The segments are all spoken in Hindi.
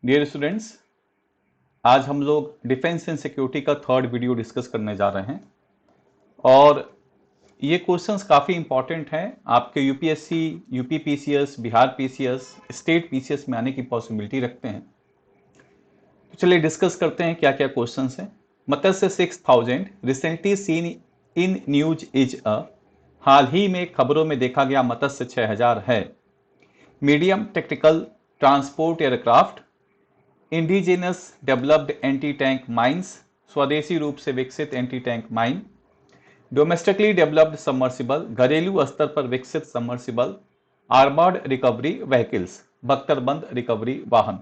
डियर स्टूडेंट्स, आज हम लोग डिफेंस एंड सिक्योरिटी का थर्ड वीडियो डिस्कस करने जा रहे हैं और ये क्वेश्चंस काफ़ी इंपॉर्टेंट हैं। आपके UPSC, UP PCS, Bihar PCS, state PCS में आने की पॉसिबिलिटी रखते हैं। तो चलिए डिस्कस करते हैं क्या क्या क्वेश्चंस हैं। Matsya 6000 recently seen in news is uh, हाल ही में खबरों में देखा गया मत्स्य 6000 है। Medium tactical transport aircraft, indigenous developed anti tank mines, स्वदेशी रूप से विकसित anti tank mine, domestically developed submersible, घरेलू स्तर पर विकसित सबमर्सिबल, आर्मर्ड रिकवरी व्हीकल्स, बख्तरबंद रिकवरी वाहन।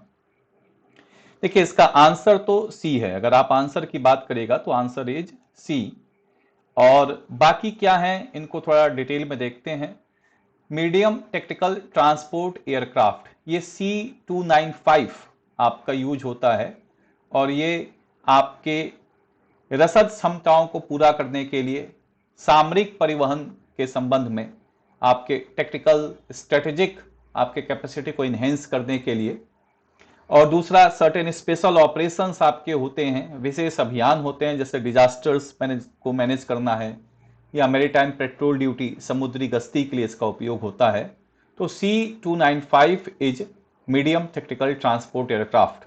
देखिए इसका आंसर तो सी है। अगर आप आंसर की बात करेगा तो आंसर इज सी। और बाकी क्या है इनको थोड़ा डिटेल में देखते हैं। मीडियम टेक्टिकल ट्रांसपोर्ट एयरक्राफ्ट, ये C295 आपका यूज होता है और ये आपके रसद क्षमताओं को पूरा करने के लिए सामरिक परिवहन के संबंध में आपके टेक्टिकल स्ट्रेटेजिक आपके कैपेसिटी को इन्हेंस करने के लिए, और दूसरा सर्टेन स्पेशल ऑपरेशंस आपके होते हैं, विशेष अभियान होते हैं, जैसे डिजास्टर्स को मैनेज करना है या मैरीटाइम पेट्रोल ड्यूटी, समुद्री गश्ती के लिए इसका उपयोग होता है। तो C295 is medium tactical transport aircraft.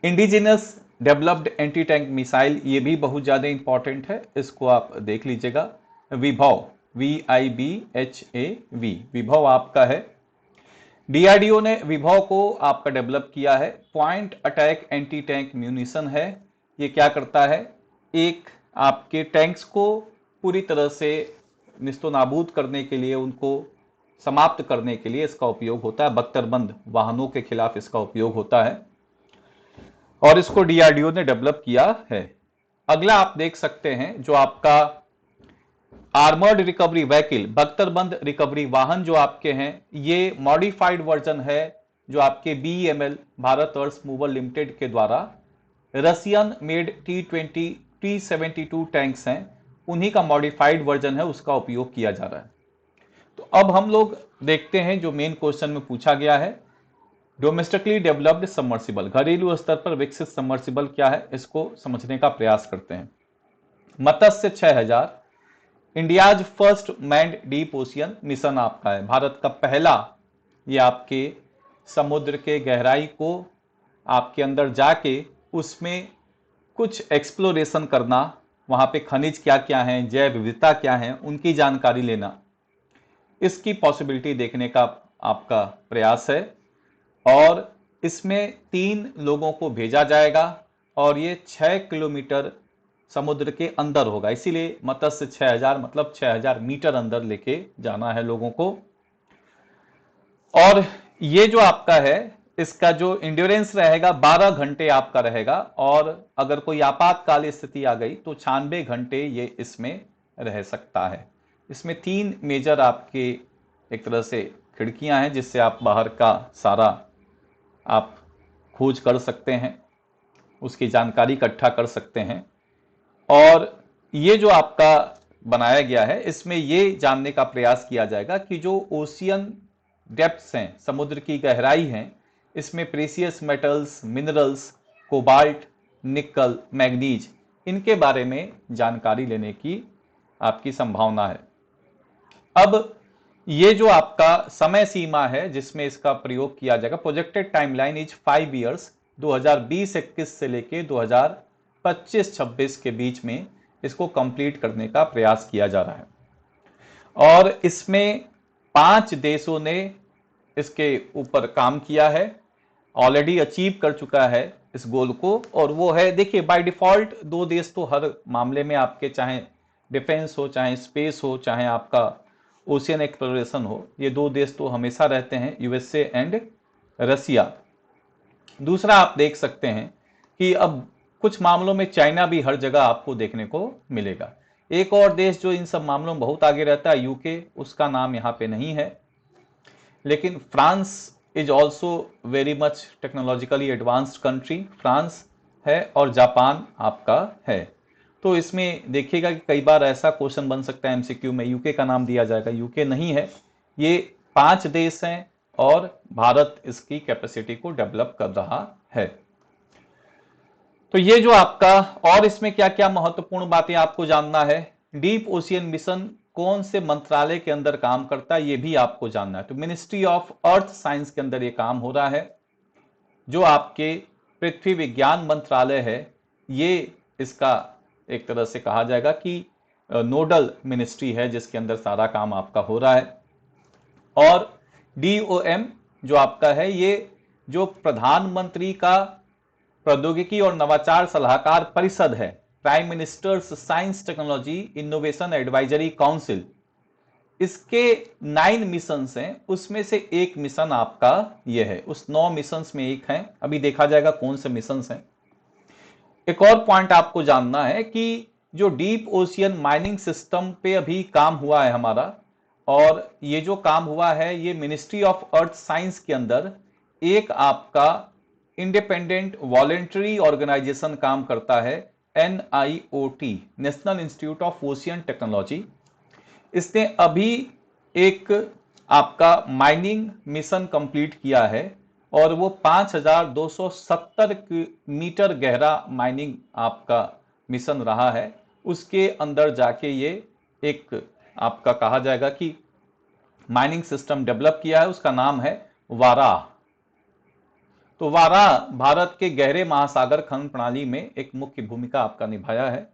Indigenous developed anti tank missile, ये भी बहुत ज्यादा इंपॉर्टेंट है, इसको आप देख लीजिएगा। विभव, VIBHAV, विभव आपका है। डीआरडीओ ने विभव को आपका डेवलप किया है। Point attack anti tank munition है। ये क्या करता है, एक आपके टैंक्स को पूरी तरह से निस्तोनाबूद करने के लिए, उनको समाप्त करने के लिए इसका उपयोग होता है। बख्तरबंद वाहनों के खिलाफ इसका उपयोग होता है और इसको डीआरडीओ ने डेवलप किया है। अगला आप देख सकते हैं जो आपका आर्मर्ड रिकवरी व्हीकल, बख्तरबंद रिकवरी वाहन जो आपके हैं, ये मॉडिफाइड वर्जन है जो आपके BEML, भारत अर्थ मूवर लिमिटेड के द्वारा Russian made T20 T72 tanks हैं, उन्हीं का मॉडिफाइड वर्जन है, उसका उपयोग किया जा रहा है। तो अब हम लोग देखते हैं जो मेन क्वेश्चन में पूछा गया है, डोमेस्टिकली डेवलप्ड सबमर्सिबल, घरेलू स्तर पर विकसित सबमर्सिबल क्या है, इसको समझने का प्रयास करते हैं। Matsya 6000 India's first manned deep ocean mission आपका है, भारत का पहला, ये आपके समुद्र के गहराई को आपके अंदर जाके उसमें कुछ एक्सप्लोरेशन करना, वहां पे खनिज क्या क्या है, जैव विविधता क्या है, उनकी जानकारी लेना, इसकी पॉसिबिलिटी देखने का आपका प्रयास है। और इसमें 3 लोगों को भेजा जाएगा और ये 6 किलोमीटर समुद्र के अंदर होगा, इसीलिए मत्स्य 6000 मतलब 6000 मीटर अंदर लेके जाना है लोगों को। और ये जो आपका है, इसका जो इंड्योरेंस रहेगा 12 घंटे आपका रहेगा, और अगर कोई आपातकाल स्थिति आ गई तो 96 घंटे ये इसमें रह सकता है। इसमें 3 मेजर आपके एक तरह से खिड़कियां हैं जिससे आप बाहर का सारा आप खोज कर सकते हैं, उसकी जानकारी इकट्ठा कर सकते हैं। और ये जो आपका बनाया गया है, इसमें ये जानने का प्रयास किया जाएगा कि जो ओशियन डेप्थ्स हैं, समुद्र की गहराई हैं, इसमें प्रीसियस मेटल्स, मिनरल्स, कोबाल्ट, निकल, मैग्नीज, इनके बारे में जानकारी लेने की आपकी संभावना है। अब ये जो आपका समय सीमा है जिसमें इसका प्रयोग किया जाएगा, प्रोजेक्टेड टाइमलाइन इज 5 ईयर्स, 2020-21 से लेके 2025-26 के बीच में इसको कंप्लीट करने का प्रयास किया जा रहा है। और इसमें 5 देशों ने इसके ऊपर काम किया है, ऑलरेडी अचीव कर चुका है इस गोल को, और वो है, देखिए बाय डिफॉल्ट 2 देश तो हर मामले में आपके, चाहे डिफेंस हो, चाहे स्पेस हो, चाहे आपका ओशियन एक्सप्लोरेशन हो, ये 2 देश तो हमेशा रहते हैं, यूएसए एंड रसिया। दूसरा आप देख सकते हैं कि अब कुछ मामलों में चाइना भी हर जगह आपको देखने को मिलेगा। एक और देश जो इन सब मामलों में बहुत आगे रहता है, यूके, उसका नाम यहाँ पे नहीं है, लेकिन France is also very much technologically advanced country, France है, और जापान आपका है। तो इसमें देखिएगा कि कई बार ऐसा क्वेश्चन बन सकता है एमसीक्यू में, यूके का नाम दिया जाएगा, यूके नहीं है, ये 5 देश हैं और भारत इसकी कैपेसिटी को डेवलप कर रहा है। तो ये जो आपका, और इसमें क्या क्या महत्वपूर्ण बातें आपको जानना है, डीप ओशियन मिशन कौन से मंत्रालय के अंदर काम करता है ये भी आपको जानना है। तो मिनिस्ट्री ऑफ अर्थ साइंस के अंदर ये काम हो रहा है। जो आपके पृथ्वी विज्ञान मंत्रालय है, ये इसका एक तरह से कहा जाएगा कि नोडल मिनिस्ट्री है जिसके अंदर सारा काम आपका हो रहा है। और डीओएम जो आपका है, ये जो प्रधानमंत्री का प्रौद्योगिकी और नवाचार सलाहकार परिषद है, prime ministers science technology innovation advisory council, इसके 9 मिशन हैं, उसमें से एक मिशन आपका ये है। उस 9 मिशन में एक है, अभी देखा जाएगा कौन से मिशन हैं। एक और पॉइंट आपको जानना है कि जो डीप ओशियन माइनिंग सिस्टम पे अभी काम हुआ है हमारा, और ये जो काम हुआ है ये मिनिस्ट्री ऑफ अर्थ साइंस के अंदर एक आपका इंडिपेंडेंट वॉलेंटरी ऑर्गेनाइजेशन काम करता है, NIOT, national institute of ocean technology. इसने अभी एक आपका माइनिंग मिशन कंप्लीट किया है और वो 5270 मीटर गहरा माइनिंग आपका मिशन रहा है। उसके अंदर जाके ये एक आपका कहा जाएगा कि माइनिंग सिस्टम डेवलप किया है, उसका नाम है वाराह। तो वाराह भारत के गहरे महासागर खनन प्रणाली में एक मुख्य भूमिका आपका निभाया है,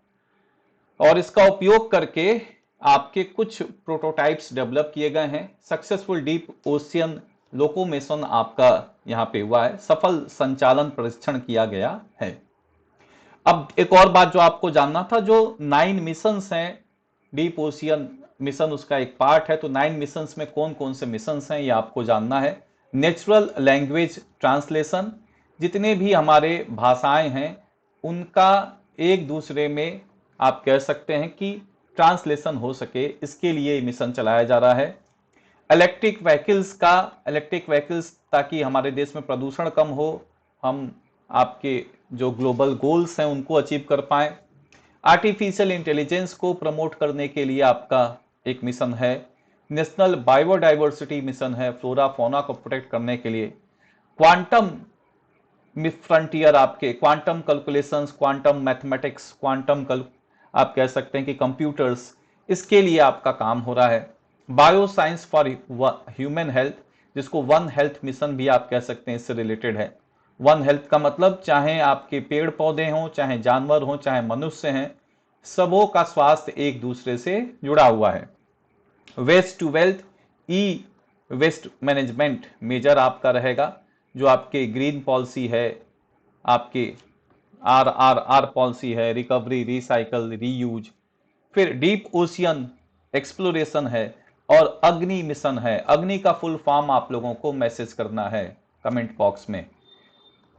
और इसका उपयोग करके आपके कुछ प्रोटोटाइप्स डेवलप किए गए हैं। सक्सेसफुल डीप ओशियन लोकोमेशन आपका यहां पे हुआ है, सफल संचालन परीक्षण किया गया है। अब एक और बात जो आपको जानना था, जो 9 मिशन हैं, डीप ओशियन मिशन उसका एक पार्ट है। तो 9 मिशन में कौन कौन से मिशन हैं ये आपको जानना है। नेचुरल लैंग्वेज ट्रांसलेशन, जितने भी हमारे भाषाएं हैं उनका एक दूसरे में आप कह सकते हैं कि ट्रांसलेशन हो सके, इसके लिए मिशन चलाया जा रहा है। इलेक्ट्रिक व्हीकल्स ताकि हमारे देश में प्रदूषण कम हो, हम आपके जो ग्लोबल गोल्स हैं उनको अचीव कर पाए। आर्टिफिशियल इंटेलिजेंस को प्रमोट करने के लिए आपका एक मिशन है। नेशनल बायोडाइवर्सिटी मिशन है, फ्लोरा फौना को प्रोटेक्ट करने के लिए। क्वांटम फ्रंटियर, आपके क्वांटम कैलकुलेशंस, क्वांटम मैथमेटिक्स, आप कह सकते हैं कि कंप्यूटर्स, इसके लिए आपका काम हो रहा है। Bio science for human health, जिसको वन हेल्थ मिशन भी आप कह सकते हैं, इससे रिलेटेड है। वन हेल्थ का मतलब चाहे आपके पेड़ पौधे हों, चाहे जानवर हों, चाहे मनुष्य हैं, सबों का स्वास्थ्य एक दूसरे से जुड़ा हुआ है। Waste to wealth, e waste management major आपका रहेगा। जो आपके ग्रीन पॉलिसी है, आपके RRR पॉलिसी है, रिकवरी, रिसाइकल, रीयूज। फिर डीप ओशियन एक्सप्लोरेशन है, और अग्नि मिशन है। अग्नि का फुल फॉर्म आप लोगों को मैसेज करना है कमेंट बॉक्स में,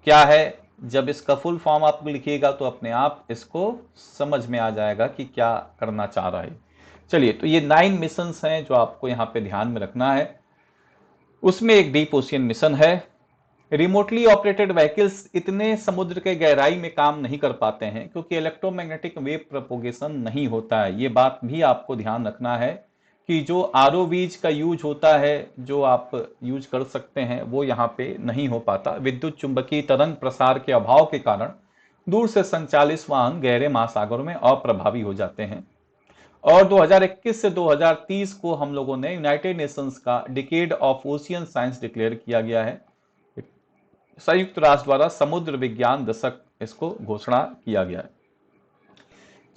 क्या है। जब इसका फुल फॉर्म आप लिखिएगा तो अपने आप इसको समझ में आ जाएगा कि क्या करना चाह रहा है। चलिए, तो ये 9 मिशन हैं जो आपको यहां पे ध्यान में रखना है। उसमें एक डीप ओशियन मिशन है। रिमोटली ऑपरेटेड व्हीकल्स इतने समुद्र के गहराई में काम नहीं कर पाते हैं क्योंकि इलेक्ट्रोमैग्नेटिक वेव प्रोपोगेशन नहीं होता है। ये बात भी आपको ध्यान रखना है कि जो आरओवीज का यूज होता है, जो आप यूज कर सकते हैं, वो यहाँ पे नहीं हो पाता। विद्युत चुंबकीय तरंग प्रसार के अभाव के कारण दूर से संचालित वाहन गहरे महासागरों में अप्रभावी हो जाते हैं। और 2021 से 2030 को हम लोगों ने यूनाइटेड नेशंस का decade of ocean science declare किया गया है। संयुक्त राष्ट्र द्वारा समुद्र विज्ञान दशक इसको घोषणा किया गया है।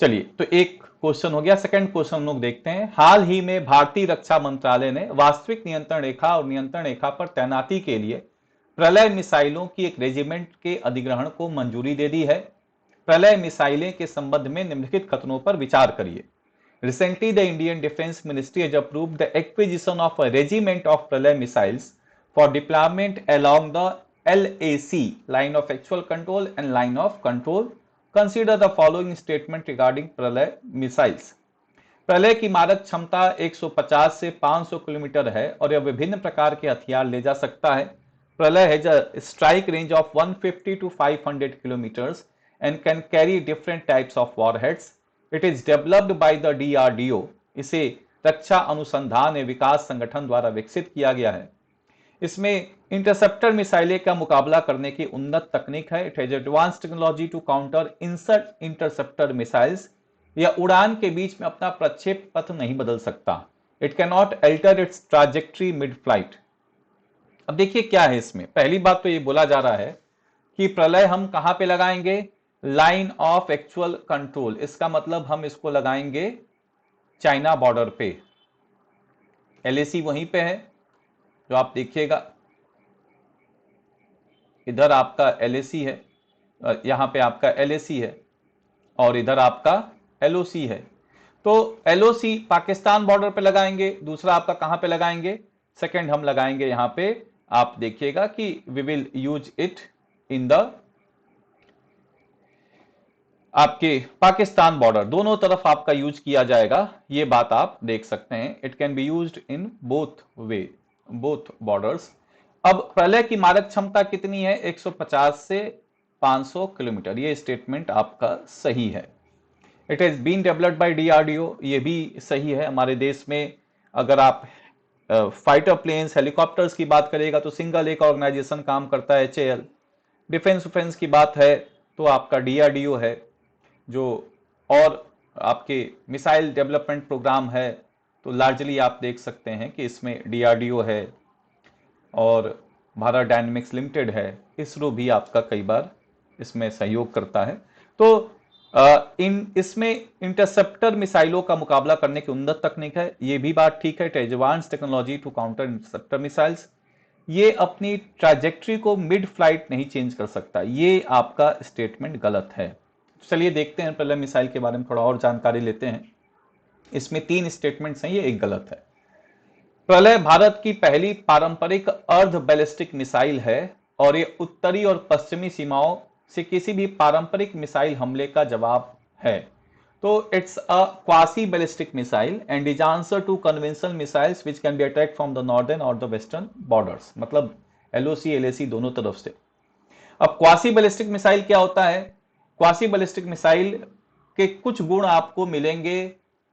चलिए, तो एक क्वेश्चन हो गया। सेकंड क्वेश्चन हम लोग देखते हैं। हाल ही में भारतीय रक्षा मंत्रालय ने वास्तविक नियंत्रण रेखा और नियंत्रण रेखा पर तैनाती के लिए प्रलय मिसाइलों की एक रेजिमेंट के अधिग्रहण को मंजूरी दे दी है। प्रलय मिसाइलें के संबंध में निम्नलिखित कथनों पर विचार करिए। Recently, the Indian Defence Ministry has approved the acquisition of a regiment of Pralay missiles for deployment along the LAC, line of actual control and line of control. Consider the following statement regarding Pralay missiles. प्रलय की मारक क्षमता 150 से 500 किलोमीटर है और यह विभिन्न प्रकार के हथियार ले जा सकता है। प्रलय has a strike range of 150 to 500 kilometers and can carry different types of warheads. It is developed by the DRDO. इसे रक्षा अनुसंधान एवं विकास संगठन द्वारा विकसित किया गया है। इसमें इंटरसेप्टर मिसाइलें का मुकाबला करने की उन्नत तकनीक है। It has advance technology to counter insert interceptor missiles. यह उड़ान के बीच में अपना प्रक्षेप पथ नहीं बदल सकता। It can not alter it's trajectory mid flight. अब देखिए क्या है इसमें, पहली बात तो ये बोला जा रहा है कि प्रलय हम कहां पे लगाएंगे, लाइन ऑफ एक्चुअल कंट्रोल। इसका मतलब हम इसको लगाएंगे चाइना बॉर्डर पे। एलएसी वहीं पे है जो आप देखिएगा, इधर आपका एलएसी है, यहां पे आपका एलएसी है और इधर आपका एलओसी है। तो एलओसी पाकिस्तान बॉर्डर पे लगाएंगे, दूसरा आपका कहां पे लगाएंगे, सेकंड हम लगाएंगे यहां पे। आप देखिएगा कि we will use it in the आपके पाकिस्तान बॉर्डर, दोनों तरफ आपका यूज किया जाएगा, ये बात आप देख सकते हैं। It can be used in both way, both borders. अब प्रलय की मारक क्षमता कितनी है, 150 से 500 किलोमीटर, ये स्टेटमेंट आपका सही है। It has been developed by DRDO, ये भी सही है। हमारे देश में अगर आप फाइटर प्लेन्स हेलीकॉप्टर्स की बात करेगा तो सिंगल एक ऑर्गेनाइजेशन काम करता है, एचएएल। डिफेंस की बात है तो आपका डीआरडीओ है जो, और आपके मिसाइल डेवलपमेंट प्रोग्राम है तो लार्जली आप देख सकते हैं कि इसमें डीआरडीओ है और भारत डायनेमिक्स लिमिटेड है। इसरो भी आपका कई बार इसमें सहयोग करता है। तो इसमें इंटरसेप्टर मिसाइलों का मुकाबला करने की उन्नत तकनीक है, ये भी बात ठीक है। Advance technology to counter interceptor missiles. ये अपनी ट्रैजेक्टरी को मिड फ्लाइट नहीं चेंज कर सकता, ये आपका स्टेटमेंट गलत है। चलिए देखते हैं प्रलय मिसाइल के बारे में थोड़ा और जानकारी लेते हैं। इसमें 3 स्टेटमेंट्स हैं, ये एक गलत है। प्रलय भारत की पहली पारंपरिक अर्ध बैलिस्टिक मिसाइल है और ये उत्तरी और पश्चिमी सीमाओं से किसी भी पारंपरिक मिसाइल हमले का जवाब है। तो it's a quasi ballistic missile and is answer to conventional missiles which can be attacked from the northern और द वेस्टर्न बॉर्डर्स, मतलब एलओसी एलएसी दोनों तरफ से। अब क्वासी बैलिस्टिक मिसाइल क्या होता है, क्वासी बैलिस्टिक मिसाइल के कुछ गुण आपको मिलेंगे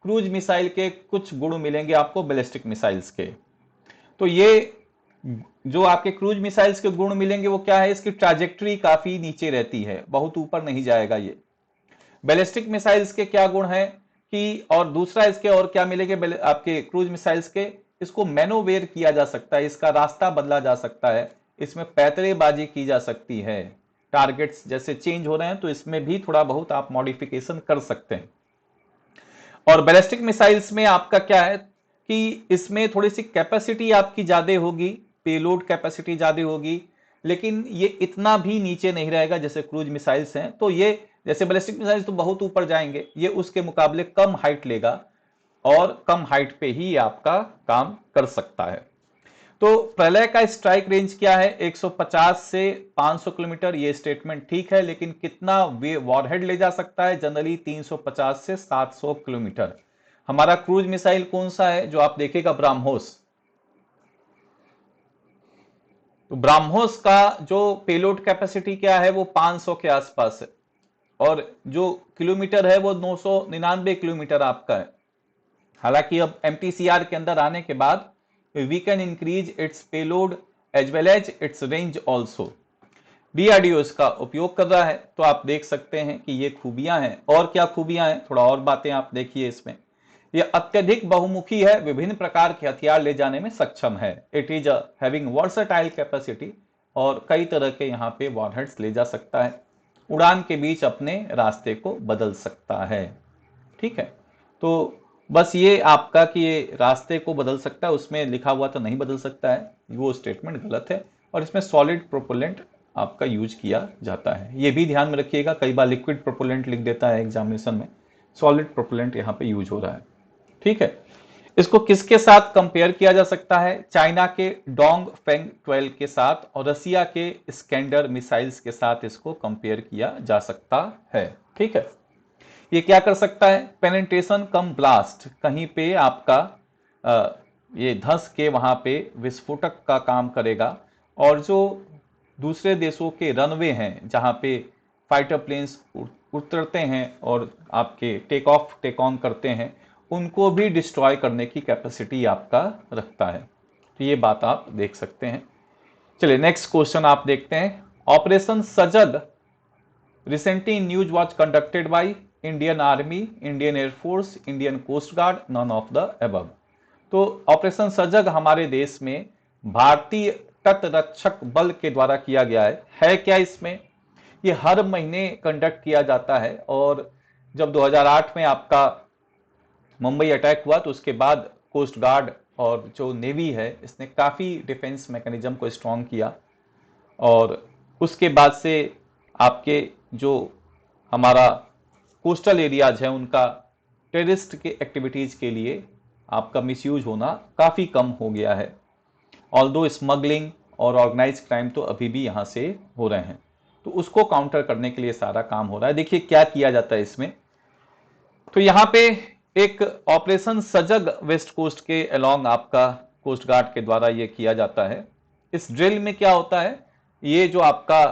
क्रूज मिसाइल के, कुछ गुण मिलेंगे आपको बैलिस्टिक मिसाइल्स के। तो ये जो आपके क्रूज मिसाइल्स के गुण मिलेंगे वो क्या है, इसकी ट्रैजेक्टरी काफी नीचे रहती है, बहुत ऊपर नहीं जाएगा ये। बैलिस्टिक मिसाइल्स के क्या गुण है कि, और दूसरा इसके और क्या मिलेंगे आपके क्रूज मिसाइल्स के, इसको मैनोवेयर किया जा सकता है, इसका रास्ता बदला जा सकता है, इसमें पैतरेबाजी की जा सकती है। टारगेट्स जैसे चेंज हो रहे हैं तो इसमें भी थोड़ा बहुत आप मॉडिफिकेशन कर सकते हैं। और बैलिस्टिक मिसाइल्स में आपका क्या है कि इसमें थोड़ी सी कैपेसिटी आपकी ज्यादा होगी, पेलोड कैपेसिटी ज्यादा होगी, लेकिन ये इतना भी नीचे नहीं रहेगा जैसे क्रूज मिसाइल्स हैं। तो ये जैसे बैलिस्टिक मिसाइल्स तो बहुत ऊपर जाएंगे, ये उसके मुकाबले कम हाइट लेगा और कम हाइट पे ही आपका काम कर सकता है। तो प्रलय का स्ट्राइक रेंज क्या है, 150 से 500 किलोमीटर, ये स्टेटमेंट ठीक है। लेकिन कितना वॉरहेड ले जा सकता है, जनरली 350 से 700 किलोमीटर। हमारा क्रूज मिसाइल कौन सा है जो आप देखेगा, ब्राह्मोस। तो ब्राह्मोस का जो पेलोड कैपेसिटी क्या है वो 500 के आसपास है और जो किलोमीटर है वो 999 किलोमीटर आपका है। हालांकि अब एमटीसीआर के अंदर आने के बाद we can increase its payload as well as its range also. DRDO इसका उपयोग कर रहा है, तो आप देख सकते हैं कि ये खूबियां हैं। और क्या खूबियां हैं, थोड़ा और बातें आप देखिए इसमें। यह अत्यधिक बहुमुखी है, विभिन्न प्रकार के हथियार ले जाने में सक्षम है। It is having versatile capacity, और कई तरह के यहाँ पे वॉरहेड्स ले जा सकता है, उड़ान के बीच अपने रास्ते को बदल सकता है। ठीक है, तो बस ये आपका कि ये रास्ते को बदल सकता है, उसमें लिखा हुआ तो नहीं बदल सकता है, वो स्टेटमेंट गलत है। और इसमें सॉलिड प्रोपेलेंट आपका यूज किया जाता है, ये भी ध्यान में रखिएगा। कई बार लिक्विड प्रोपेलेंट लिख देता है एग्जामिनेशन में, सॉलिड प्रोपेलेंट यहाँ पे यूज हो रहा है। ठीक है, इसको किसके साथ कंपेयर किया जा सकता है, चाइना के डोंग फेंग 12 के साथ और रसिया के स्कैंडर मिसाइल्स के साथ इसको कंपेयर किया जा सकता है। ठीक है, ये क्या कर सकता है, पेनिट्रेशन कम ब्लास्ट, कहीं पे आपका ये धंस के वहां पे विस्फोटक का काम करेगा। और जो दूसरे देशों के रनवे हैं जहां पे फाइटर प्लेन्स उतरते हैं और आपके टेक ऑफ टेक ऑन करते हैं, उनको भी डिस्ट्रॉय करने की कैपेसिटी आपका रखता है। तो ये बात आप देख सकते हैं। चलिए नेक्स्ट क्वेश्चन आप देखते हैं। ऑपरेशन सजग recently in news was conducted by Indian Army, Indian Air Force, Indian Coast Guard, none of the above। तो ऑपरेशन सजग हमारे देश में भारतीय तट रक्षक बल के द्वारा किया गया है क्या इसमें? ये हर महीने कंडक्ट किया जाता है, और जब 2008 में आपका मुंबई अटैक हुआ तो उसके बाद कोस्ट गार्ड और जो नेवी है इसने काफी डिफेंस मैकेनिज्म को स्ट्रॉन्ग किया, और उसके बाद से आपके जो हमारा कोस्टल एरियाज है उनका टेररिस्ट के एक्टिविटीज के लिए आपका मिसयूज होना काफी कम हो गया है। ऑल्दो स्मगलिंग और ऑर्गेनाइज क्राइम तो अभी भी यहां से हो रहे हैं, तो उसको काउंटर करने के लिए सारा काम हो रहा है। देखिए क्या किया जाता है इसमें। तो यहाँ पे एक ऑपरेशन सजग वेस्ट कोस्ट के अलोंग आपका कोस्ट गार्ड के द्वारा ये किया जाता है। इस ड्रिल में क्या होता है, ये जो आपका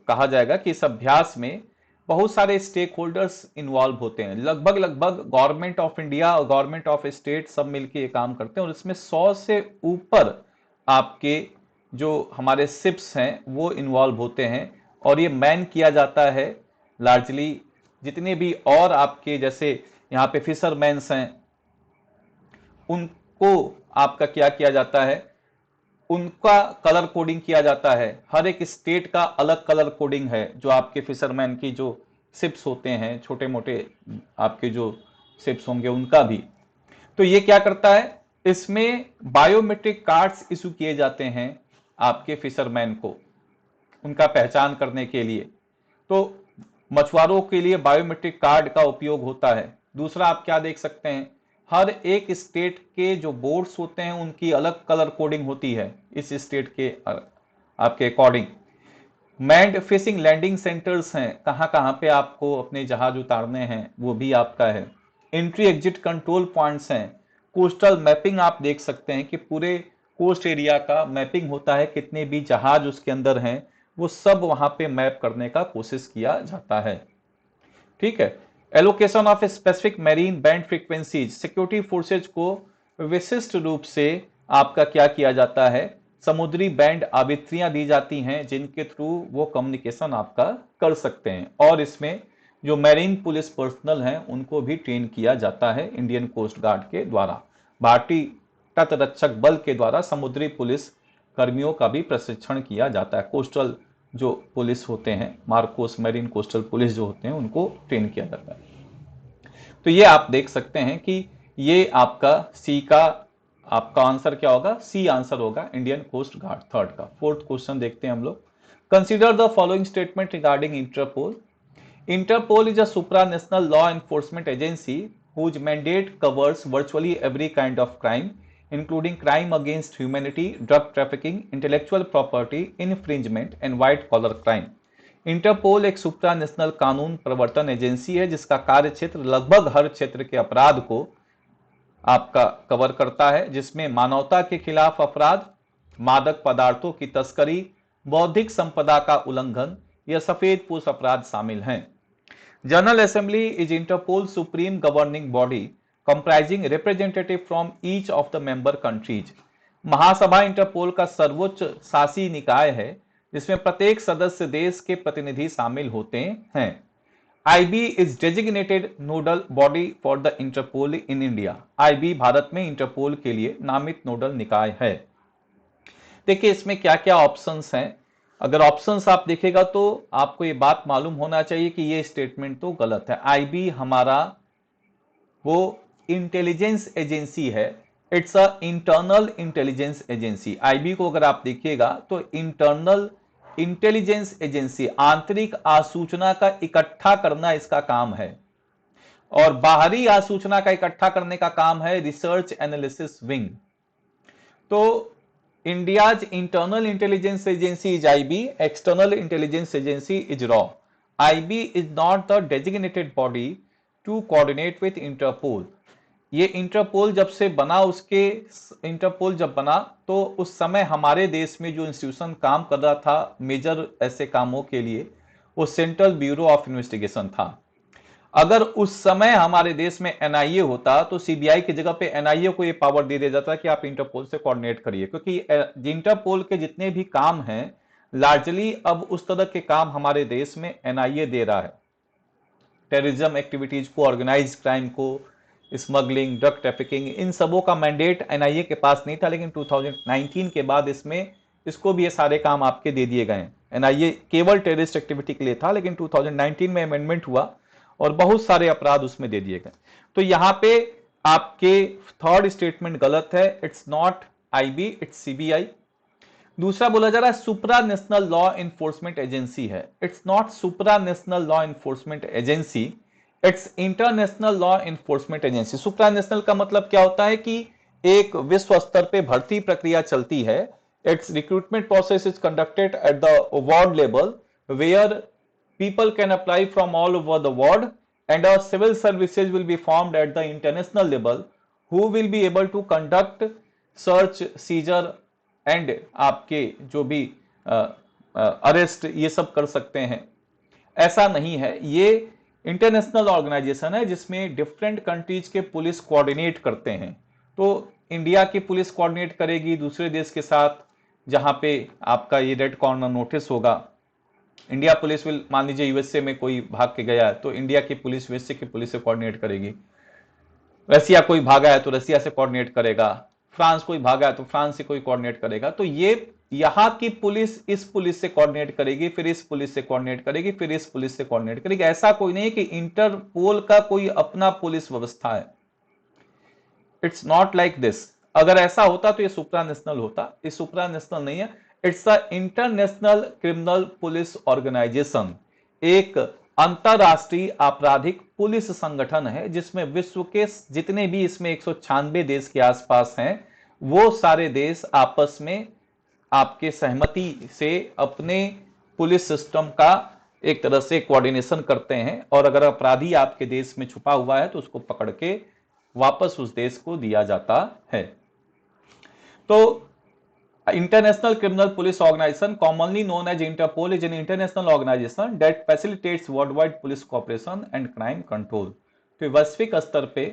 कहा जाएगा कि इस अभ्यास में बहुत सारे स्टेक होल्डर्स इन्वॉल्व होते हैं, लगभग गवर्नमेंट ऑफ इंडिया और गवर्नमेंट ऑफ स्टेट सब मिलकर ये काम करते हैं, और इसमें 100 से ऊपर आपके जो हमारे शिप्स हैं वो इन्वॉल्व होते हैं, और ये मैन किया जाता है लार्जली जितने भी और आपके जैसे यहाँ पे फिशरमैन्स हैं उनको आपका क्या किया जाता है, उनका कलर कोडिंग किया जाता है। हर एक स्टेट का अलग कलर कोडिंग है, जो आपके फिशरमैन की जो शिप्स होते हैं छोटे मोटे आपके जो शिप्स होंगे उनका भी। तो ये क्या करता है, इसमें बायोमेट्रिक कार्ड्स इशू किए जाते हैं आपके फिशरमैन को उनका पहचान करने के लिए। तो मछुआरों के लिए बायोमेट्रिक कार्ड का उपयोग होता है। दूसरा आप क्या देख सकते हैं, हर एक स्टेट के जो बोर्ड्स होते हैं उनकी अलग कलर कोडिंग होती है इस स्टेट के आपके अकॉर्डिंग। मैंड फिशिंग लैंडिंग सेंटर्स हैं, कहां कहां पे आपको अपने जहाज उतारने हैं वो भी आपका है। एंट्री एग्जिट कंट्रोल पॉइंट्स हैं। कोस्टल मैपिंग आप देख सकते हैं कि पूरे कोस्ट एरिया का मैपिंग होता है, कितने भी जहाज उसके अंदर हैं वो सब वहां पे मैप करने का कोशिश किया जाता है। ठीक है। Allocation of specific marine band frequencies, security forces को विशिष्ट रूप से आपका क्या किया जाता है, समुद्री बैंड आवृत्तियां दी जाती हैं जिनके थ्रू वो कम्युनिकेशन आपका कर सकते हैं, और इसमें जो मैरीन पुलिस पर्सनल हैं उनको भी ट्रेन किया जाता है इंडियन कोस्ट गार्ड के द्वारा। भारतीय तट रक्षक बल के द्वारा समुद्री पुलिस कर्मियों का भी प्रशिक्षण किया जाता है। कोस्टल जो पुलिस होते हैं, मार्कोस मैरीन कोस्टल पुलिस जो होते हैं उनको ट्रेन किया जाता है। तो ये आप देख सकते हैं कि ये आपका सी का आपका आंसर क्या होगा, सी आंसर होगा इंडियन कोस्ट गार्ड थर्ड का। फोर्थ क्वेश्चन देखते हैं हम लोग। Consider the following statement regarding Interpol. Interpol is a supranational law enforcement agency whose mandate covers virtually every kind of crime, including crime against humanity, drug trafficking, intellectual property infringement, and white-collar crime. Interpol एक सुप्रानेशनल कानून प्रवर्तन एजेंसी है जिसका कार्य क्षेत्र लगभग हर क्षेत्र के अपराध को आपका कवर करता है, जिसमें मानवता के खिलाफ अपराध, मादक पदार्थों की तस्करी, बौद्धिक संपदा का उल्लंघन या सफेद पोश अपराध शामिल हैं। General assembly is Interpol supreme governing body comprising representative from each of the member countries. महासभा इंटरपोल का सर्वोच्च शासी निकाय है जिसमें प्रत्येक सदस्य देश के प्रतिनिधि शामिल होते हैं। IB is designated nodal body for the Interpol in India. IB Bharat में इंटरपोल के लिए नामित नोडल निकाय है। देखिए इसमें क्या क्या ऑप्शंस हैं। अगर ऑप्शंस आप देखेगा तो आपको ये बात मालूम होना चाहिए कि ये स्टेटमेंट तो गलत है। आईबी हमारा वो इंटेलिजेंस एजेंसी है, it's a internal intelligence agency. IB को अगर आप देखिएगा तो इंटरनल इंटेलिजेंस एजेंसी, आंतरिक आसूचना का इकट्ठा करना इसका काम है, और बाहरी आसूचना का इकट्ठा करने का काम है रिसर्च एनालिसिस विंग। तो India's internal intelligence agency is IB, external intelligence agency is RAW. IB is not the designated body to coordinate with Interpol. ये इंटरपोल जब से बना इंटरपोल जब बना तो उस समय हमारे देश में जो इंस्टीट्यूशन काम कर रहा था मेजर ऐसे कामों के लिए वो सेंट्रल ब्यूरो ऑफ इन्वेस्टिगेशन था। अगर उस समय हमारे देश में एनआईए होता तो सीबीआई की जगह पे एनआईए को ये पावर दे दिया जाता कि आप इंटरपोल से कोऑर्डिनेट करिए, क्योंकि इंटरपोल के जितने भी काम हैं लार्जली अब उस तरह के काम हमारे देश में एनआईए दे रहा है। टेररिज्म एक्टिविटीज को, ऑर्गेनाइज्ड क्राइम को, स्मगलिंग, ड्रग ट्रैफिकिंग, इन सबों का मैंडेट एनआईए के पास नहीं था, लेकिन 2019 के बाद इसको भी ये सारे काम आपके दे दिए गए। एनआईए केवल टेररिस्ट एक्टिविटी के लिए था, लेकिन 2019 में अमेंडमेंट हुआ और बहुत सारे अपराध उसमें दे दिए गए। तो यहां पे आपके थर्ड स्टेटमेंट गलत है, it's not IB, it's CBI. दूसरा बोला जा रहा है सुप्रा नेशनल लॉ इन्फोर्समेंट एजेंसी है, it's not supra national law enforcement agency, it's international law enforcement agency. Supra national का मतलब क्या होता है कि एक विश्व स्तर पे भर्ती प्रक्रिया चलती है। Its recruitment process is conducted at the world level where people can apply from all over the world and our civil services will be formed at the international level who will be able to conduct search, seizure and आपके जो भी अरेस्ट ये सब कर सकते हैं। ऐसा नहीं है, ये इंटरनेशनल ऑर्गेनाइजेशन है जिसमें डिफरेंट कंट्रीज के पुलिस कोऑर्डिनेट करते हैं। तो इंडिया की पुलिस कोऑर्डिनेट करेगी दूसरे देश के साथ जहां पे आपका ये रेड कॉर्नर नोटिस होगा। इंडिया पुलिस विल, मान लीजिए यूएसए में कोई भाग के गया है तो इंडिया की पुलिस यूएसए की पुलिस से कोऑर्डिनेट करेगी। रसिया कोई भागा है तो रसिया से कोऑर्डिनेट करेगा, फ्रांस कोई भागा है तो फ्रांस से कोई कोऑर्डिनेट करेगा। तो ये यहां की पुलिस इस पुलिस से कोऑर्डिनेट करेगी, फिर इस पुलिस से कोऑर्डिनेट करेगी, फिर इस पुलिस से कोऑर्डिनेट करेगी। ऐसा कोई नहीं है कि इंटरपोल का कोई अपना पुलिस व्यवस्था है। It's not like this. अगर ऐसा होता तो ये सुप्रा नेशनल होता, ये सुप्रा नेशनल नहीं है, it's a international criminal police organisation, एक अंतरराष्ट्रीय आपराधिक पुलिस संगठन है जिसमें विश्व के जितने भी इसमें 196 देश के आसपास हैं वो सारे देश आपस में आपके सहमति से अपने पुलिस सिस्टम का एक तरह से कोऑर्डिनेशन करते हैं और अगर अपराधी आपके देश में छुपा हुआ है तो उसको पकड़ के वापस उस देश को दिया जाता है। तो International Criminal Police Organization, commonly known as Interpol, is an international organization that facilitates worldwide police cooperation and crime control. तो वैश्विक स्तर पे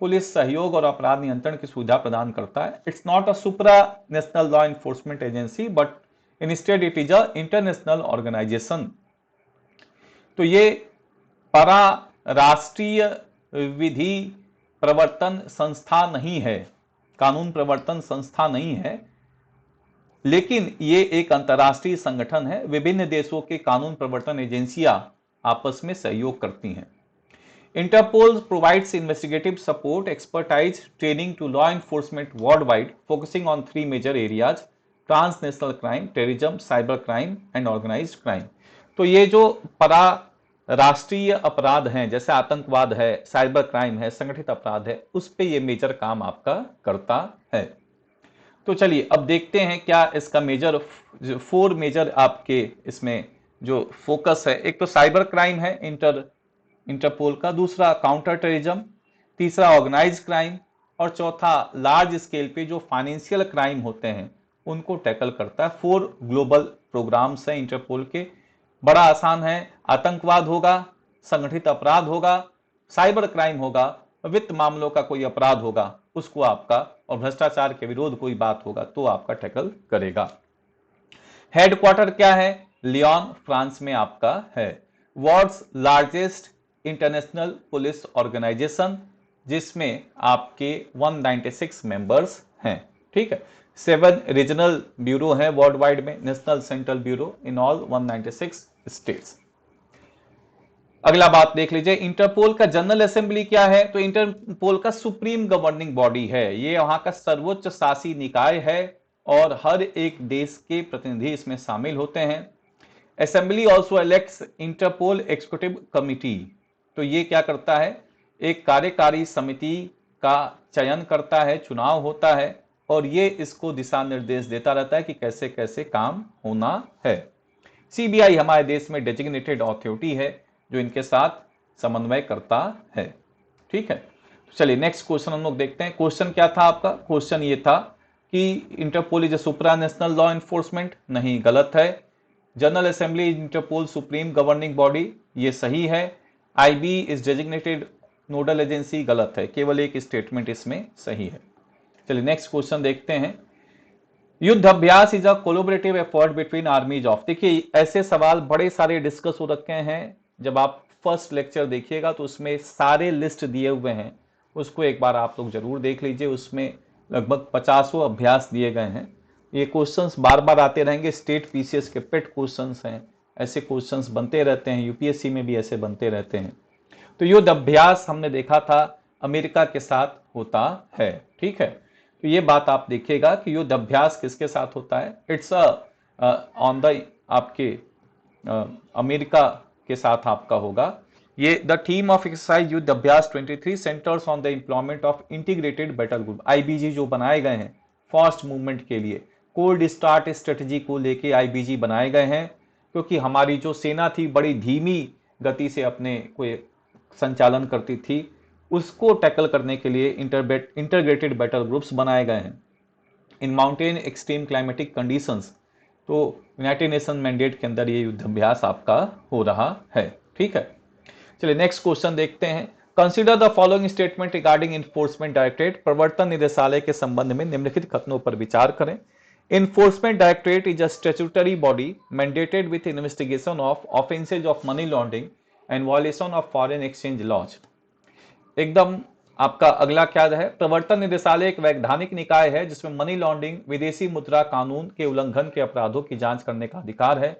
पुलिस सहयोग और अपराध नियंत्रण की सुविधा प्रदान करता है। It's not a supranational law enforcement agency but instead it is a international organisation. तो ये परा राष्ट्रीय विधि प्रवर्तन संस्था नहीं है, कानून प्रवर्तन संस्था नहीं है, लेकिन ये एक अंतरराष्ट्रीय संगठन है। विभिन्न देशों के कानून प्रवर्तन एजेंसियां आपस में सहयोग करती हैं। Interpol provides investigative support, expertise, training to law enforcement worldwide, focusing on 3 major areas: transnational crime, terrorism, cyber crime and organised crime. तो ये जो परा राष्ट्रीय अपराध हैं जैसे आतंकवाद है, साइबर क्राइम है, संगठित अपराध है, उस पे ये मेजर काम आपका करता है। तो चलिए अब देखते हैं क्या इसका मेजर 4 मेजर आपके इसमें जो फोकस है। एक तो साइबर क्राइम है इंटरपोल का, दूसरा काउंटर टेररिज्म, तीसरा ऑर्गेनाइज्ड क्राइम और चौथा लार्ज स्केल पे जो फाइनेंशियल क्राइम होते हैं उनको टैकल करता है। 4 ग्लोबल प्रोग्राम्स हैं इंटरपोल के। बड़ा आसान है, आतंकवाद होगा, संगठित अपराध होगा, साइबर क्राइम होगा, वित्त मामलों का कोई अपराध होगा उसको आपका, और भ्रष्टाचार के विरोध कोई बात होगा तो आपका टैकल करेगा। हेडक्वार्टर क्या है? लियोन, फ्रांस में आपका है। World's largest international police organisation जिसमें आपके 196 मेंबर्स हैं। ठीक है, 7 रीजनल ब्यूरो हैं वर्ल्ड वाइड में, national central bureau in all 196 states. अगला बात देख लीजिए, इंटरपोल का जनरल असेंबली क्या है? तो इंटरपोल का सुप्रीम गवर्निंग बॉडी है, ये वहां का सर्वोच्च शासी निकाय है और हर एक देश के प्रतिनिधि इसमें शामिल होते हैं। Assembly also elects Interpol executive committee. तो ये क्या करता है? एक कार्यकारी समिति का चयन करता है, चुनाव होता है और ये इसको दिशा निर्देश देता रहता है कि कैसे कैसे काम होना है। सीबीआई हमारे देश में डेजिग्नेटेड अथॉरिटी है जो इनके साथ समन्वय करता है। ठीक है, तो चलिए नेक्स्ट क्वेश्चन हम लोग देखते हैं। क्वेश्चन क्या था आपका? क्वेश्चन ये था कि Interpol is a supranational law enforcement, नहीं, गलत है। General assembly Interpol supreme governing body, ये सही है। IB is designated nodal agency, गलत है, केवल एक स्टेटमेंट इसमें सही है। चलिए नेक्स्ट क्वेश्चन देखते हैं। युद्ध अभ्यास is a collaborative effort between आर्मीज of. देखिए ऐसे सवाल बड़े सारे डिस्कस हो रखे हैं, जब आप फर्स्ट लेक्चर देखिएगा तो उसमें सारे लिस्ट दिए हुए हैं, उसको एक बार आप लोग जरूर देख लीजिए। उसमें लगभग 50 अभ्यास दिए गए हैं। ये क्वेश्चंस बार बार आते रहेंगे, स्टेट पीसीएस के पेट क्वेश्चंस हैं, ऐसे क्वेश्चंस बनते रहते हैं, यूपीएससी में भी ऐसे बनते रहते हैं। तो युद्ध अभ्यास हमने देखा था अमेरिका के साथ होता है, ठीक है। तो ये बात आप देखिएगा कि युद्ध अभ्यास किसके साथ होता है, इट्स ऑन द आपके अमेरिका के साथ आपका होगा। ये द थीम ऑफ एक्सरसाइज युद्ध अभ्यास 23 centres on the employment of integrated battle group. IBG जो बनाए गए हैं फास्ट मूवमेंट के लिए, कोल्ड स्टार्ट स्ट्रेटजी को लेके आईबीजी बनाए गए हैं, क्योंकि हमारी जो सेना थी बड़ी धीमी गति से अपने कोई संचालन करती थी, उसको टैकल करने के लिए इंटीग्रेटेड बैटल ग्रुप्स बनाए गए हैं in mountain extreme climatic conditions. तो यूनाइटेड नेशन मैंडेट के अंदर ये युद्ध अभ्यास आपका हो रहा है, ठीक है। चलिए नेक्स्ट क्वेश्चन देखते हैं। Consider the following statement regarding enforcement directorate. प्रवर्तन निदेशालय के संबंध में निम्नलिखित कथनों पर विचार करें। Enforcement Directorate is a statutory body mandated with investigation of offences of money laundering and violation of foreign exchange laws। एकदम आपका अगला क्या है, प्रवर्तन निदेशालय एक वैधानिक निकाय है जिसमें मनी लॉन्ड्रिंग, विदेशी मुद्रा कानून के उल्लंघन के अपराधों की जांच करने का अधिकार है।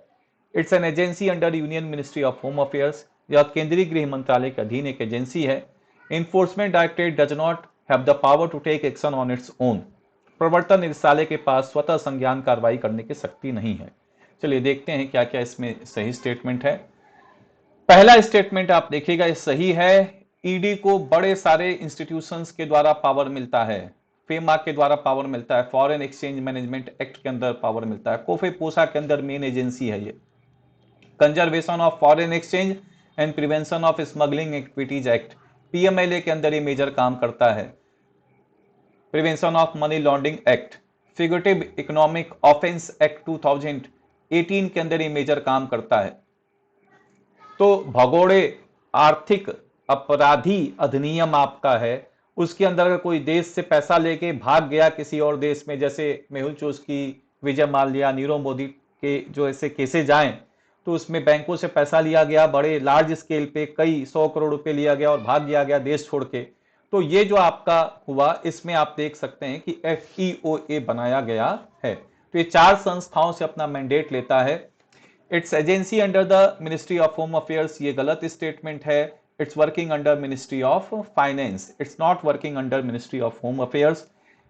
It's an agency under union ministry of home affairs. यह केंद्रीय गृह मंत्रालय के अधीन एक एजेंसी है। Enforcement directorate does not have the power to take action on its own. प्रवर्तन निदेशालय के पास स्वतः संज्ञान कार्रवाई करने की शक्ति नहीं है। चलिए देखते हैं क्या क्या इसमें सही स्टेटमेंट है। पहला स्टेटमेंट आप देखिएगा ये सही है। ईडी को बड़े सारे इंस्टीट्यूशंस के द्वारा पावर मिलता है, फेमा के द्वारा पावर मिलता है, फॉरेन एक्सचेंज मैनेजमेंट एक्ट के अंदर पावर मिलता है, कोफे पोसा के अंदर मेन एजेंसी है ये। Conservation of foreign exchange and prevention of smuggling activities act, PMLA के अंदर ये मेजर काम करता है। Prevention of money laundering act, figurative economic offence act 2018 के अंदर ये मेजर काम करता है। तो भगोड़े आर्थिक अपराधी अधिनियम आपका है, उसके अंदर अगर कोई देश से पैसा लेके भाग गया किसी और देश में, जैसे मेहुल चोस्की, विजय माल्या, नीरव मोदी के जो ऐसे केसेज आए, तो उसमें बैंकों से पैसा लिया गया, बड़े लार्ज स्केल पे कई 100 करोड़ रुपए लिया गया और भाग गया देश छोड़ के। तो ये जो आपका हुआ, इसमें आप देख सकते हैं कि FEOA बनाया गया है। तो ये 4 संस्थाओं से अपना मैंडेट लेता है। It's agency under the ministry of home affairs, ये गलत स्टेटमेंट है। It's working under ministry of finance, it's not working under ministry of home affairs.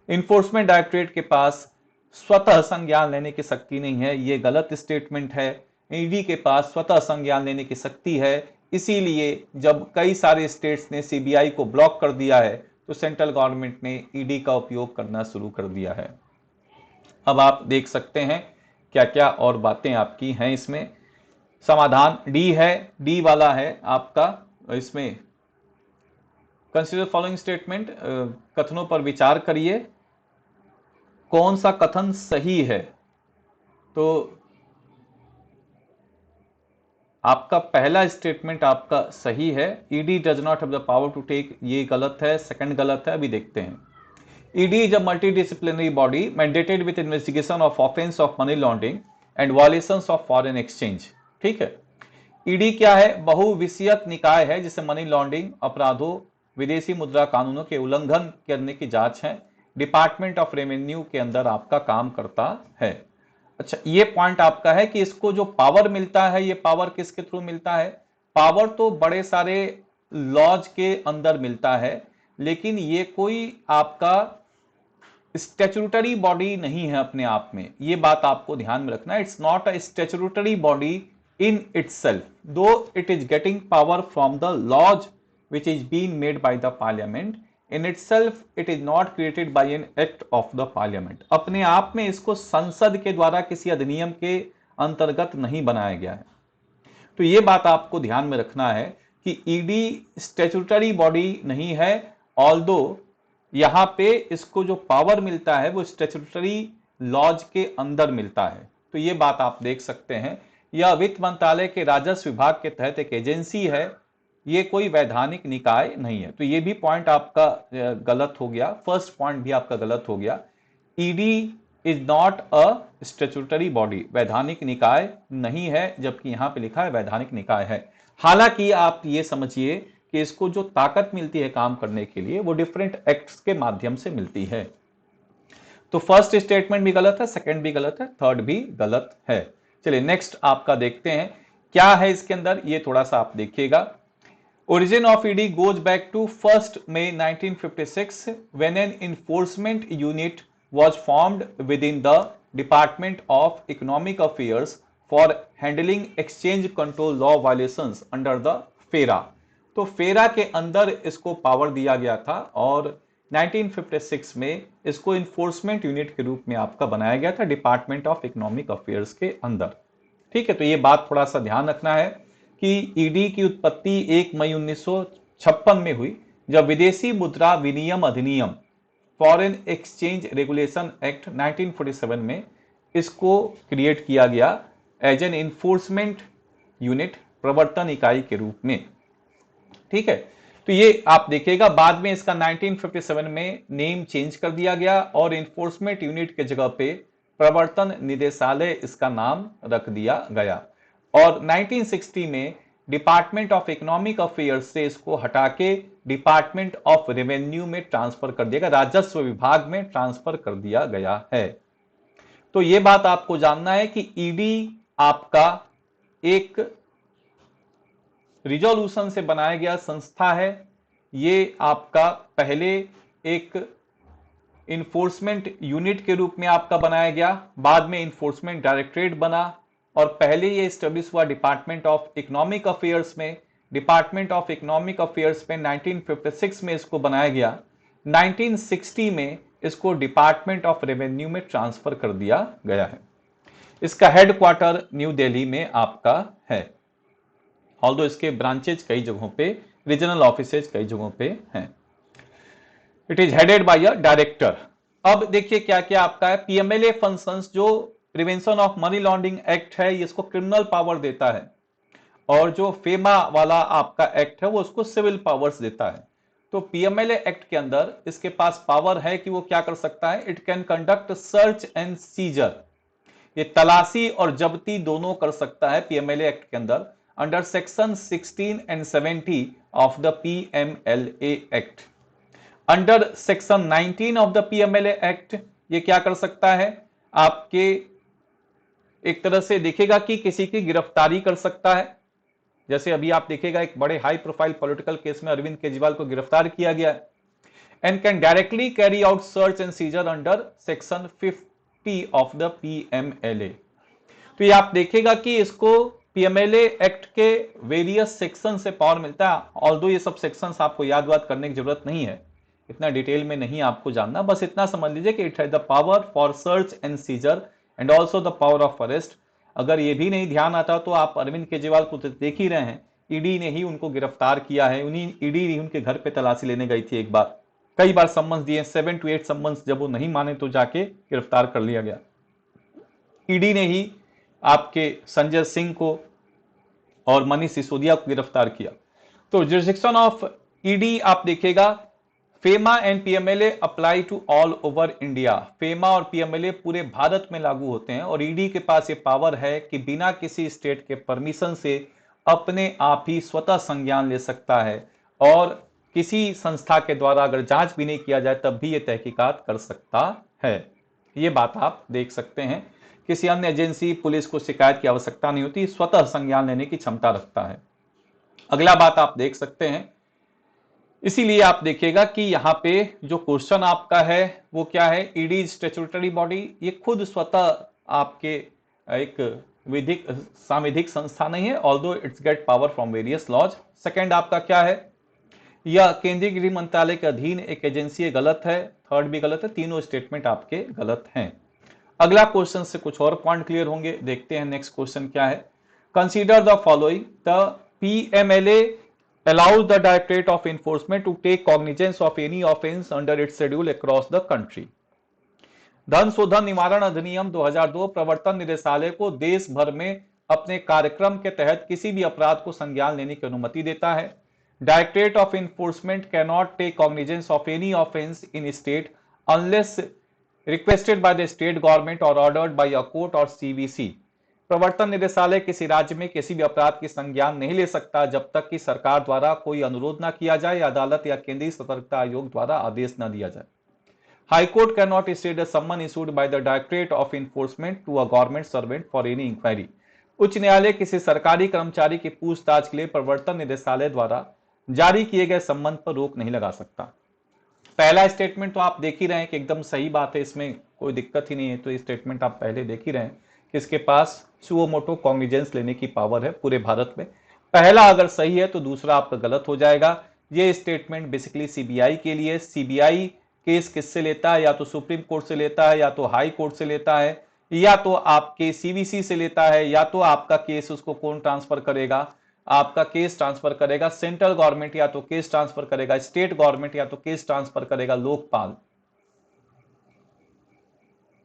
Enforcement directorate के पास स्वतः संज्ञान लेने की शक्ति नहीं है, ये गलत स्टेटमेंट है। ईडी के पास स्वतः संज्ञान लेने की शक्ति है, इसीलिए जब कई सारे स्टेट्स ने सीबीआई को ब्लॉक कर दिया है तो सेंट्रल गवर्नमेंट ने ईडी का उपयोग करना शुरू कर दिया है। अब आप देख सकते हैं क्या क्या और बातें आपकी हैं इसमें। समाधान डी है, डी वाला है आपका। इसमें कंसीडर फॉलोइंग स्टेटमेंट, कथनों पर विचार करिए, कौन सा कथन सही है। तो आपका पहला स्टेटमेंट आपका सही है, ED does not have the power to take, ये गलत है। सेकंड गलत है, अभी देखते हैं। ED is a multidisciplinary body mandated with investigation of offence of money laundering and violations of foreign exchange, ठीक है। ईडी क्या है, बहुविषयक निकाय है जिसे मनी लॉन्ड्रिंग अपराधों, विदेशी मुद्रा कानूनों के उल्लंघन करने की जांच है, डिपार्टमेंट ऑफ रेवेन्यू के अंदर आपका काम करता है। अच्छा, ये पॉइंट आपका है कि इसको जो पावर मिलता है, ये पावर किसके थ्रू मिलता है। पावर तो बड़े सारे लॉज के अंदर मिलता है, लेकिन ये कोई आपका स्टैट्यूटरी बॉडी नहीं है अपने आप में, ये बात आपको ध्यान में रखना। It's not a statutory body in itself, though it is getting power from the laws which is being made by the parliament. In itself it is not created by an act of the parliament. अपने आप में इसको संसद के द्वारा किसी अधिनियम के अंतर्गत नहीं बनाया गया है। तो ये बात आपको ध्यान में रखना है कि ईडी स्टैट्यूटरी बॉडी नहीं है, ऑल्दो यहां पे इसको जो पावर मिलता है वो स्टैट्यूटरी लॉज के अंदर मिलता है। तो ये बात आप देख सकते हैं। यह वित्त मंत्रालय के राजस्व विभाग के तहत एक एजेंसी है, ये कोई वैधानिक निकाय नहीं है। तो ये भी पॉइंट आपका गलत हो गया, फर्स्ट पॉइंट भी आपका गलत हो गया। ED is not a statutory body, वैधानिक निकाय नहीं है, जबकि यहां पे लिखा है वैधानिक निकाय है। हालांकि आप ये समझिए कि इसको जो ताकत मिलती है काम करने के लिए वो डिफरेंट एक्ट्स के माध्यम से मिलती है। तो फर्स्ट स्टेटमेंट भी गलत है, सेकंड भी गलत है, थर्ड भी गलत है। चलिए नेक्स्ट आपका देखते हैं क्या है इसके अंदर, ये थोड़ा सा आप देखिएगा। Origin of ED goes back to 1st May 1956 when an enforcement unit was formed within the Department of Economic Affairs for handling exchange control law violations under the FERA। तो फेरा के अंदर इसको पावर दिया गया था और 1956 में इसको इन्फोर्समेंट यूनिट के रूप में आपका बनाया गया था डिपार्टमेंट ऑफ इकोनॉमिक अफेयर्स के अंदर। ठीक है, तो ये बात थोड़ा सा ध्यान रखना है कि ईडी की उत्पत्ति 1 मई 1956 में हुई, जब विदेशी मुद्रा विनियम अधिनियम फॉरेन एक्सचेंज रेगुलेशन एक्ट 1947 में इसको क्रिएट किया गया एज एन इन्फोर्समेंट यूनिट, प्रवर्तन इकाई के रूप में। ठीक है, तो ये आप देखिएगा बाद में इसका 1957 में नेम चेंज कर दिया गया और इन्फोर्समेंट यूनिट के जगह पे प्रवर्तन निदेशालय इसका नाम रख दिया गया। और 1960 में डिपार्टमेंट ऑफ इकोनॉमिक अफेयर्स से इसको हटा के डिपार्टमेंट ऑफ रेवेन्यू में ट्रांसफर कर दिया गया, राजस्व विभाग में ट्रांसफर कर दिया गया है। तो यह बात आपको जानना है कि ईडी आपका एक रिजोल्यूशन से बनाया गया संस्था है। ये आपका पहले एक इन्फोर्समेंट यूनिट के रूप में आपका बनाया गया, बाद में इन्फोर्समेंट डायरेक्टरेट बना और पहले ये स्टेब्लिश हुआ डिपार्टमेंट ऑफ इकोनॉमिक अफेयर्स में। डिपार्टमेंट ऑफ इकोनॉमिक अफेयर्स में 1956 में इसको बनाया गया, 1960 में इसको डिपार्टमेंट ऑफ रेवेन्यू में ट्रांसफर कर दिया गया है। इसका हेडक्वार्टर न्यू दिल्ली में आपका है, ऑल्दो इसके ब्रांचेज कई जगहों पे, रीजनल ऑफिसेज कई जगहों पे हैं। It is headed by a director. अब देखिए क्या क्या आपका है, पीएमएलए फंक्शंस जो prevention of money laundering act है ये इसको क्रिमिनल पावर देता है, और जो फेमा वाला आपका एक्ट है वो उसको सिविल पावर्स देता है। तो पीएमएलए एक्ट के अंदर इसके पास पावर है कि वो क्या कर सकता है, it can conduct search and seizure, ये तलाशी और जब्ती दोनों कर सकता है पीएमएलए एक्ट के अंदर, under section 16 and 70 of the PMLA act. Under section 19 of the PMLA act ये क्या कर सकता है, आपके एक तरह से देखेगा कि किसी की गिरफ्तारी कर सकता है। जैसे अभी आप देखेगा एक बड़े हाई प्रोफाइल पॉलिटिकल केस में अरविंद केजरीवाल को गिरफ्तार किया गया है। And can directly carry out search and seizure under section 50 of the PMLA. तो ये आप देखेगा कि इसको पीएमएलए एक्ट के वेरियस सेक्शन से पावर मिलता है, ऑल्दो ये सब सेक्शंस आपको याद करने की जरूरत नहीं है, इतना डिटेल में नहीं आपको जानना, बस इतना समझ लीजिए कि it has the power for search and seizure and also the power of arrest. अगर ये भी नहीं ध्यान आता तो आप अरविंद केजरीवाल को तो देख ही रहे हैं, ईडी ने ही उनको गिरफ्तार किया है, उन्हीं ईडी ही उनके घर पे तलाशी लेने गई थी एक बार, कई बार सम्मन्स दिए, 7 to 8 सम्मन्स, जब वो नहीं माने तो जाके गिरफ्तार कर लिया गया। ईडी ने ही आपके संजय सिंह को और मनीष सिसोदिया को गिरफ्तार किया। तो जुरिसडिक्शन ऑफ ईडी आप देखेगा, FEMA and PMLA apply to all over India, FEMA और पीएमएलए पूरे भारत में लागू होते हैं और ईडी के पास ये पावर है कि बिना किसी स्टेट के परमिशन से अपने आप ही स्वतः संज्ञान ले सकता है और किसी संस्था के द्वारा अगर जांच भी नहीं किया जाए तब भी ये तहकीकात कर सकता है। ये बात आप देख सकते हैं, किसी अन्य एजेंसी पुलिस को शिकायत की आवश्यकता नहीं होती, स्वतः संज्ञान लेने की क्षमता रखता है। अगला बात आप देख सकते हैं, इसीलिए आप देखिएगा कि यहां पे जो क्वेश्चन आपका है वो क्या है, ईडी स्टैट्यूटरी बॉडी, ये खुद स्वतः आपके एक विधिक सांविधिक संस्था नहीं है, although it's get power from various laws. Second आपका क्या है, यह केंद्रीय गृह मंत्रालय के अधीन एक एजेंसी है, गलत है, थर्ड भी गलत है, तीनों स्टेटमेंट आपके गलत हैं। अगला क्वेश्चन से कुछ और पॉइंट क्लियर होंगे, देखते हैं नेक्स्ट क्वेश्चन क्या है। Consider the following, the PMLA allows the Directorate of Enforcement to take cognizance of any offense under its schedule across the country। धन शोधन निवारण अधिनियम 2002 प्रवर्तन निदेशालय को देश भर में अपने कार्यक्रम के तहत किसी भी अपराध को संज्ञान लेने की अनुमति देता है। Directorate of enforcement can not take cognizance of any offence in state unless requested by the state government और ऑर्डर्ड बाय अ कोर्ट और सीवीसी। प्रवर्तन निदेशालय किसी राज्य में किसी भी अपराध की संज्ञान नहीं ले सकता जब तक कि सरकार द्वारा कोई अनुरोध न किया जाए या अदालत या केंद्रीय सतर्कता आयोग द्वारा आदेश न दिया जाए। High court can not stay the summon issued by the directorate of enforcement to a government servant for any inquiry. उच्च न्यायालय किसी सरकारी कर्मचारी की पूछताछ के लिए प्रवर्तन निदेशालय द्वारा जारी किए गए सम्मन पर रोक नहीं लगा सकता। पहला स्टेटमेंट तो आप देख ही रहे हैं कि एकदम सही बात है, इसमें कोई दिक्कत ही नहीं है। तो ये स्टेटमेंट आप पहले देख ही रहे हैं कि इसके पास सुओ मोटो कॉग्निजेंस लेने की पावर है पूरे भारत में। पहला अगर सही है तो दूसरा आपका गलत हो जाएगा। ये स्टेटमेंट बेसिकली सीबीआई के लिए। सीबीआई केस किससे लेता है? या तो सुप्रीम कोर्ट से लेता है, या तो हाई कोर्ट से लेता है, या तो आपके सीवीसी से लेता है, या तो आपका केस उसको कौन ट्रांसफर करेगा? आपका केस ट्रांसफर करेगा सेंट्रल गवर्नमेंट, या तो केस ट्रांसफर करेगा स्टेट गवर्नमेंट, या तो केस ट्रांसफर करेगा लोकपाल।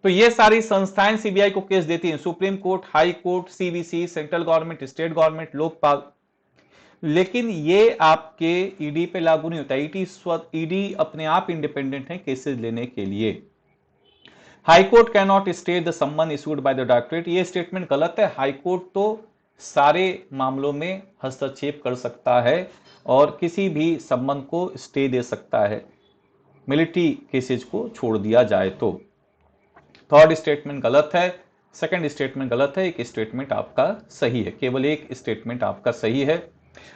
तो ये सारी संस्थाएं सीबीआई को केस देती हैं, supreme court, high court, CVC, central government, state government, Lokpal. लेकिन ये आपके ईडी पे लागू नहीं होता। ईडी अपने आप इंडिपेंडेंट है केसेस लेने के लिए। High court can not stay the summon issued by the directorate. ये स्टेटमेंट गलत है। हाई कोर्ट तो सारे मामलों में हस्तक्षेप कर सकता है और किसी भी सम्मन को स्टे दे सकता है, मिलिट्री केसेज को छोड़ दिया जाए तो। थर्ड स्टेटमेंट गलत है, सेकंड स्टेटमेंट गलत है, एक स्टेटमेंट आपका सही है, केवल एक स्टेटमेंट आपका सही है।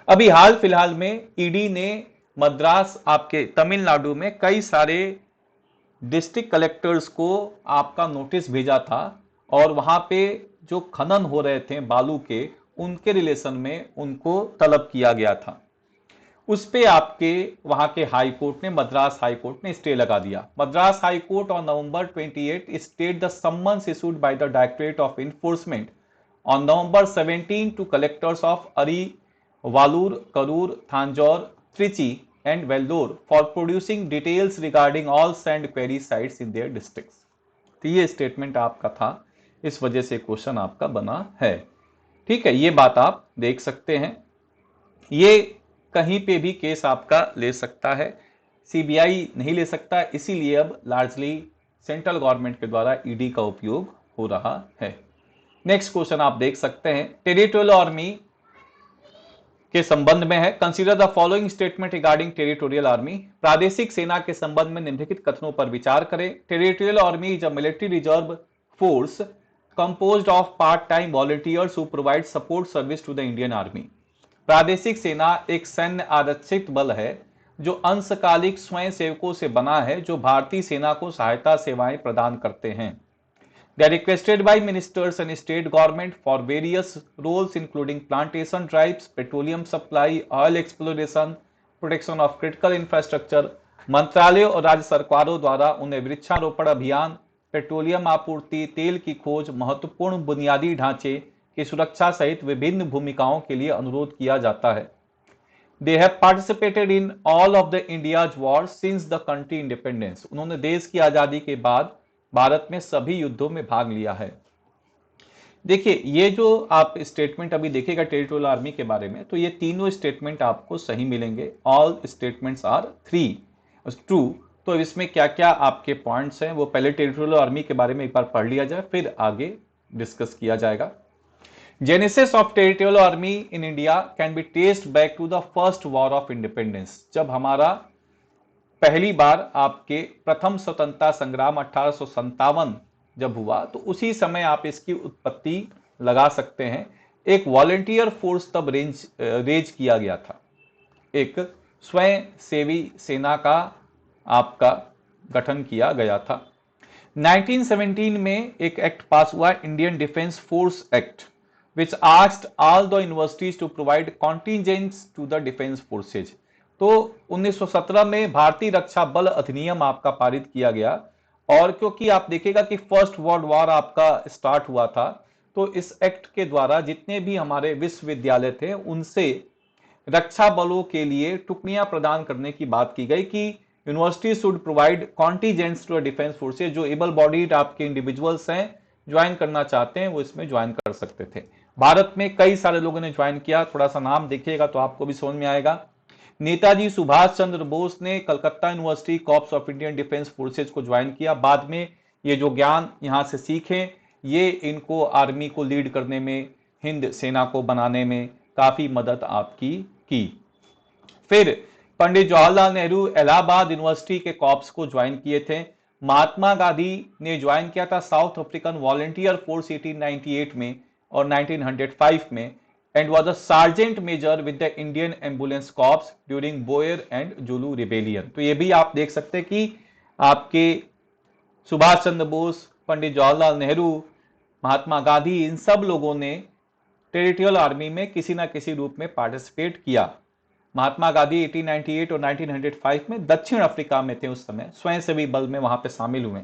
अभी हाल फिलहाल में ईडी ने मद्रास आपके तमिलनाडु में कई सारे डिस्ट्रिक्ट कलेक्टर्स को आपका नोटिस भेजा था और वहां पे जो खनन हो रहे थे बालू के, उनके रिलेशन में उनको तलब किया गया था। उस पे आपके वहां के हाई कोर्ट ने, मद्रास हाई कोर्ट ने स्टे लगा दिया। Madras high court on November 28 stayed the summons issued by the directorate of enforcement on November 17 to collectors of Ariyalur, Karur, Thanjavur, Trichy and Vellore for producing details regarding all sand quarry sites in their districts. तो ये स्टेटमेंट आपका था, इस वजह से क्वेश्चन आपका बना है। ठीक है, ये बात आप देख सकते हैं। ये कहीं पे भी केस आपका ले सकता है, सीबीआई नहीं ले सकता, इसीलिए अब लार्जली सेंट्रल गवर्नमेंट के द्वारा ईडी का उपयोग हो रहा है। नेक्स्ट क्वेश्चन आप देख सकते हैं, टेरिटोरियल आर्मी के संबंध में है। Consider the following statement regarding territorial army. प्रादेशिक सेना के संबंध में निम्नलिखित कथनों पर विचार करें। Territorial army is a military reserve force composed of part-time volunteers who provide support service to the Indian Army। प्रादेशिक सेना एक सैन्य आरक्षित बल है जो अंशकालिक स्वयं सेवकों से बना है जो भारतीय सेना को सहायता सेवाएं प्रदान करते हैं। They are requested by ministers and state government for various roles including plantation drives, petroleum supply, oil exploration, protection of critical infrastructure। मंत्रालयों और राज्य सरकारों द्वारा उन्हें वृक्षारोपण अभियान, पेट्रोलियम आपूर्ति, तेल की खोज, महत्वपूर्ण बुनियादी ढांचे की सुरक्षा सहित विभिन्न भूमिकाओं के लिए अनुरोध किया जाता है। They have participated in all of the India's wars since the country independence। उन्होंने देश की आजादी के बाद भारत में सभी युद्धों में भाग लिया है। देखिए, ये जो आप स्टेटमेंट अभी देखिएगा टेरिटोरियल आर्मी के बारे में, तो ये तीनों स्टेटमेंट आपको सही मिलेंगे। All statements are true. तो इसमें क्या क्या आपके पॉइंट्स हैं वो पहले टेरिटोरियल आर्मी के बारे में एक बार पढ़ लिया जाए, फिर आगे डिस्कस किया जाएगा। Genesis of territorial army in India can be traced back to the first war of independence. जब हमारा पहली बार आपके प्रथम स्वतंत्रता संग्राम 1857 जब हुआ, तो उसी समय आप इसकी उत्पत्ति लगा सकते हैं। एक वॉलंटियर फोर्स तब रेज किया गया था, एक स्वयं सेवी सेना का आपका गठन किया गया था। 1917 में एक एक्ट पास हुआ, Indian defence force act, which asked all the universities to provide contingents to the defence forces. तो 1917 में भारतीय रक्षा बल अधिनियम आपका पारित किया गया, और क्योंकि आप देखिएगा कि फर्स्ट वर्ल्ड वॉर आपका स्टार्ट हुआ था, तो इस एक्ट के द्वारा जितने भी हमारे विश्वविद्यालय थे उनसे रक्षा बलों के लिए टुकड़ियां प्रदान करने की बात की गई कि university should provide contingents to defence forces. जो एबल बॉडीड आपके इंडिविजुअल्स हैं, ज्वाइन करना चाहते हैं, वो इसमें ज्वाइन कर सकते थे। भारत में कई सारे लोगों ने ज्वाइन किया, थोड़ा सा नाम देखिएगा तो आपको भी समझ में आएगा। नेताजी सुभाष चंद्र बोस ने Calcutta university corps of Indian defence forces को ज्वाइन किया। बाद में ये जो ज्ञान यहां से सीखे, ये इनको आर्मी को लीड करने में, हिंद सेना को बनाने में काफी मदद आपकी की। फिर पंडित जवाहरलाल नेहरू इलाहाबाद यूनिवर्सिटी के कॉर्प्स को ज्वाइन किए थे। महात्मा गांधी ने ज्वाइन किया था साउथ अफ्रीकन वॉलंटियर फोर्स 1898 में और 1905 में, and was a sergeant major with the Indian ambulance corps during Boer and Zulu rebellion. तो ये भी आप देख सकते हैं कि आपके सुभाष चंद्र बोस, पंडित जवाहरलाल नेहरू, महात्मा गांधी, इन सब लोगों ने टेरिटोरियल आर्मी में किसी ना किसी रूप में पार्टिसिपेट किया। महात्मा गांधी 1898 और 1905 में दक्षिण अफ्रीका में थे, उस समय स्वयंसेवी बल में वहां पे शामिल हुए,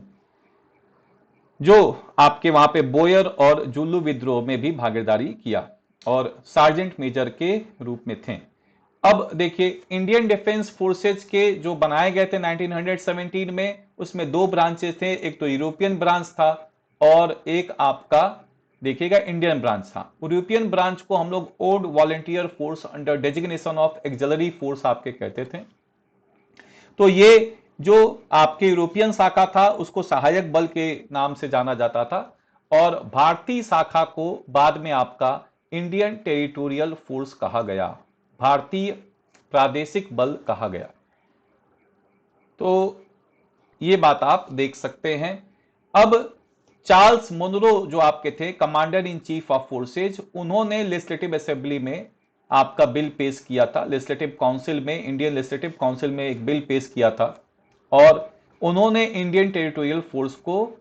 जो आपके वहां पे बोयर और जुल्लू विद्रोह में भी भागीदारी किया और सार्जेंट मेजर के रूप में थे। अब देखिए, इंडियन डिफेंस फोर्सेज के जो बनाए गए थे 1917 में, उसमें दो ब्रांचेस थे, एक तो यूरोपियन ब्रांच था और एक आपका देखिएगा इंडियन ब्रांच था। यूरोपियन ब्रांच को हम लोग old volunteer force under designation of axillary force आपके कहते थे। तो ये जो आपके यूरोपियन शाखा था उसको सहायक बल के नाम से जाना जाता था, और भारतीय शाखा को बाद में आपका इंडियन टेरिटोरियल फोर्स कहा गया, भारतीय प्रादेशिक बल कहा गया। तो ये बात आप देख सकते हैं। अब चार्ल्स मुनरो जो आपके थे commander in chief of forces, उन्होंने लेजिस्लेटिव असेंबली में आपका बिल पेश किया था, लेजिस्लेटिव काउंसिल में, इंडियन लेजिस्लेटिव काउंसिल में एक बिल पेश किया था, और उन्होंने इंडियन टेरिटोरियल फोर्स को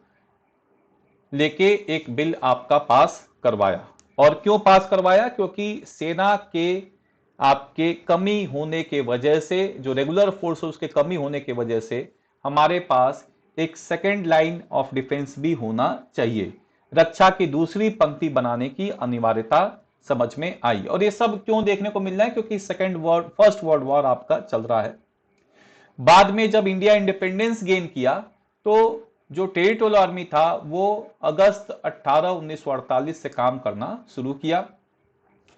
लेके एक बिल आपका पास करवाया। और क्यों पास करवाया? क्योंकि सेना के आपके कमी होने के वजह से, जो रेगुलर फोर्स है उसके कमी होने की वजह से हमारे पास एक सेकेंड लाइन ऑफ डिफेंस भी होना चाहिए, रक्षा की दूसरी पंक्ति बनाने की अनिवार्यता समझ में आई। और ये सब क्यों देखने को मिल रहा है? क्योंकि फर्स्ट वर्ल्ड वॉर आपका चल रहा है। बाद में जब इंडिया इंडिपेंडेंस गेन किया तो जो टेरिटोरियल आर्मी था वो अगस्त 18 1948 से काम करना शुरू किया,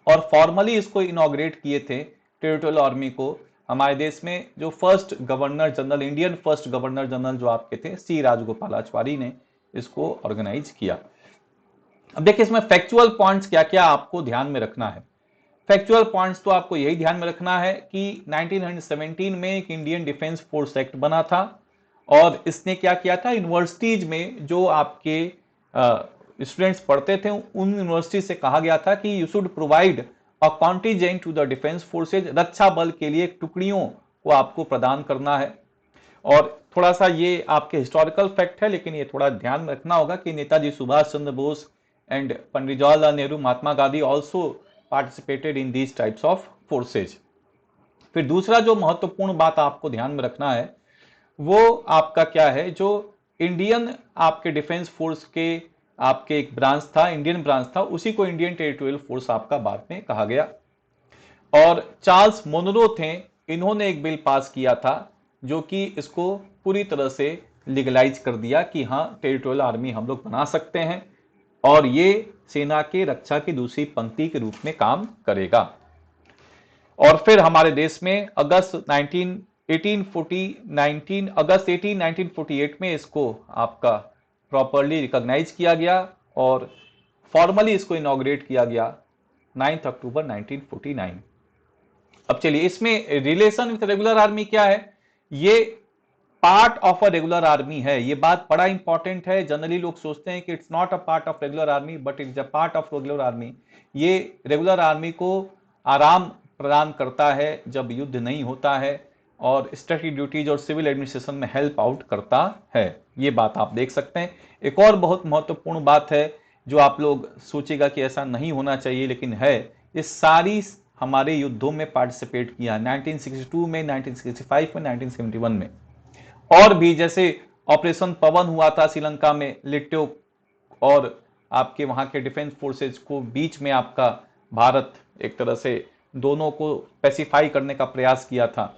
और फॉर्मली इसको इनॉग्रेट किए थे टेरिटोरियल आर्मी को हमारे देश में जो first governor general, Indian first governor general जो आपके थे सी राजगोपालाचारी ने इसको ऑर्गेनाइज किया। अब देखिए इसमें फैक्चुअल पॉइंट्स क्या क्या आपको ध्यान में रखना है। फैक्चुअल पॉइंट्स तो आपको यही ध्यान में रखना है कि 1917 में एक इंडियन डिफेंस फोर्स एक्ट बना था, और इसने क्या किया था, यूनिवर्सिटीज में जो आपके स्टूडेंट्स पढ़ते थे उन यूनिवर्सिटी से कहा गया था कि you should provide a contingent to the defence forces, रक्षा बल के लिए टुकड़ियों को आपको प्रदान करना है। और थोड़ा सा ये आपके हिस्टोरिकल फैक्ट है, लेकिन ये थोड़ा ध्यान में रखना होगा कि Netaji Subhash Chandra Bose and Pandit Jawaharlal Nehru, Mahatma Gandhi also participated in these types of forces. फिर दूसरा जो महत्वपूर्ण बात आपको ध्यान में रखना है वो आपका क्या है, जो इंडियन आपके डिफेंस फोर्स के आपके एक ब्रांच था, इंडियन ब्रांच था, उसी को इंडियन टेरिटोरियल फोर्स आपका बाद में कहा गया। और चार्ल्स मुनरो थे, इन्होंने एक बिल पास किया था जो कि इसको पूरी तरह से लीगलाइज कर दिया कि हाँ टेरिटोरियल आर्मी हम लोग बना सकते हैं, और ये सेना के रक्षा की दूसरी पंक्ति के रूप में काम करेगा। और फिर हमारे देश में अगस्त 1948 में इसको आपका प्रॉपरली रिकॉग्नाइज किया गया और फॉर्मली इसको इनॉग्रेट किया गया 9 अक्टूबर 1949। अब चलिए इसमें रिलेशन विद रेगुलर आर्मी क्या है। ये part of a regular army है, ये बात बड़ा इंपॉर्टेंट है। जनरली लोग सोचते हैं कि it's not a part of regular army but it's a part of regular army. ये रेगुलर आर्मी को आराम प्रदान करता है जब युद्ध नहीं होता है, और स्टैट्यूटरी ड्यूटीज और सिविल एडमिनिस्ट्रेशन में हेल्प आउट करता है। ये बात आप देख सकते हैं। एक और बहुत महत्वपूर्ण बात है जो आप लोग सोचेगा कि ऐसा नहीं होना चाहिए, लेकिन है, ये सारी हमारे युद्धों में पार्टिसिपेट किया 1962 में, 1965 में, 1971 में, और भी जैसे ऑपरेशन पवन हुआ था श्रीलंका में, लिट्टो और आपके वहां के डिफेंस फोर्सेज को बीच में आपका भारत एक तरह से दोनों को पैसिफाई करने का प्रयास किया था।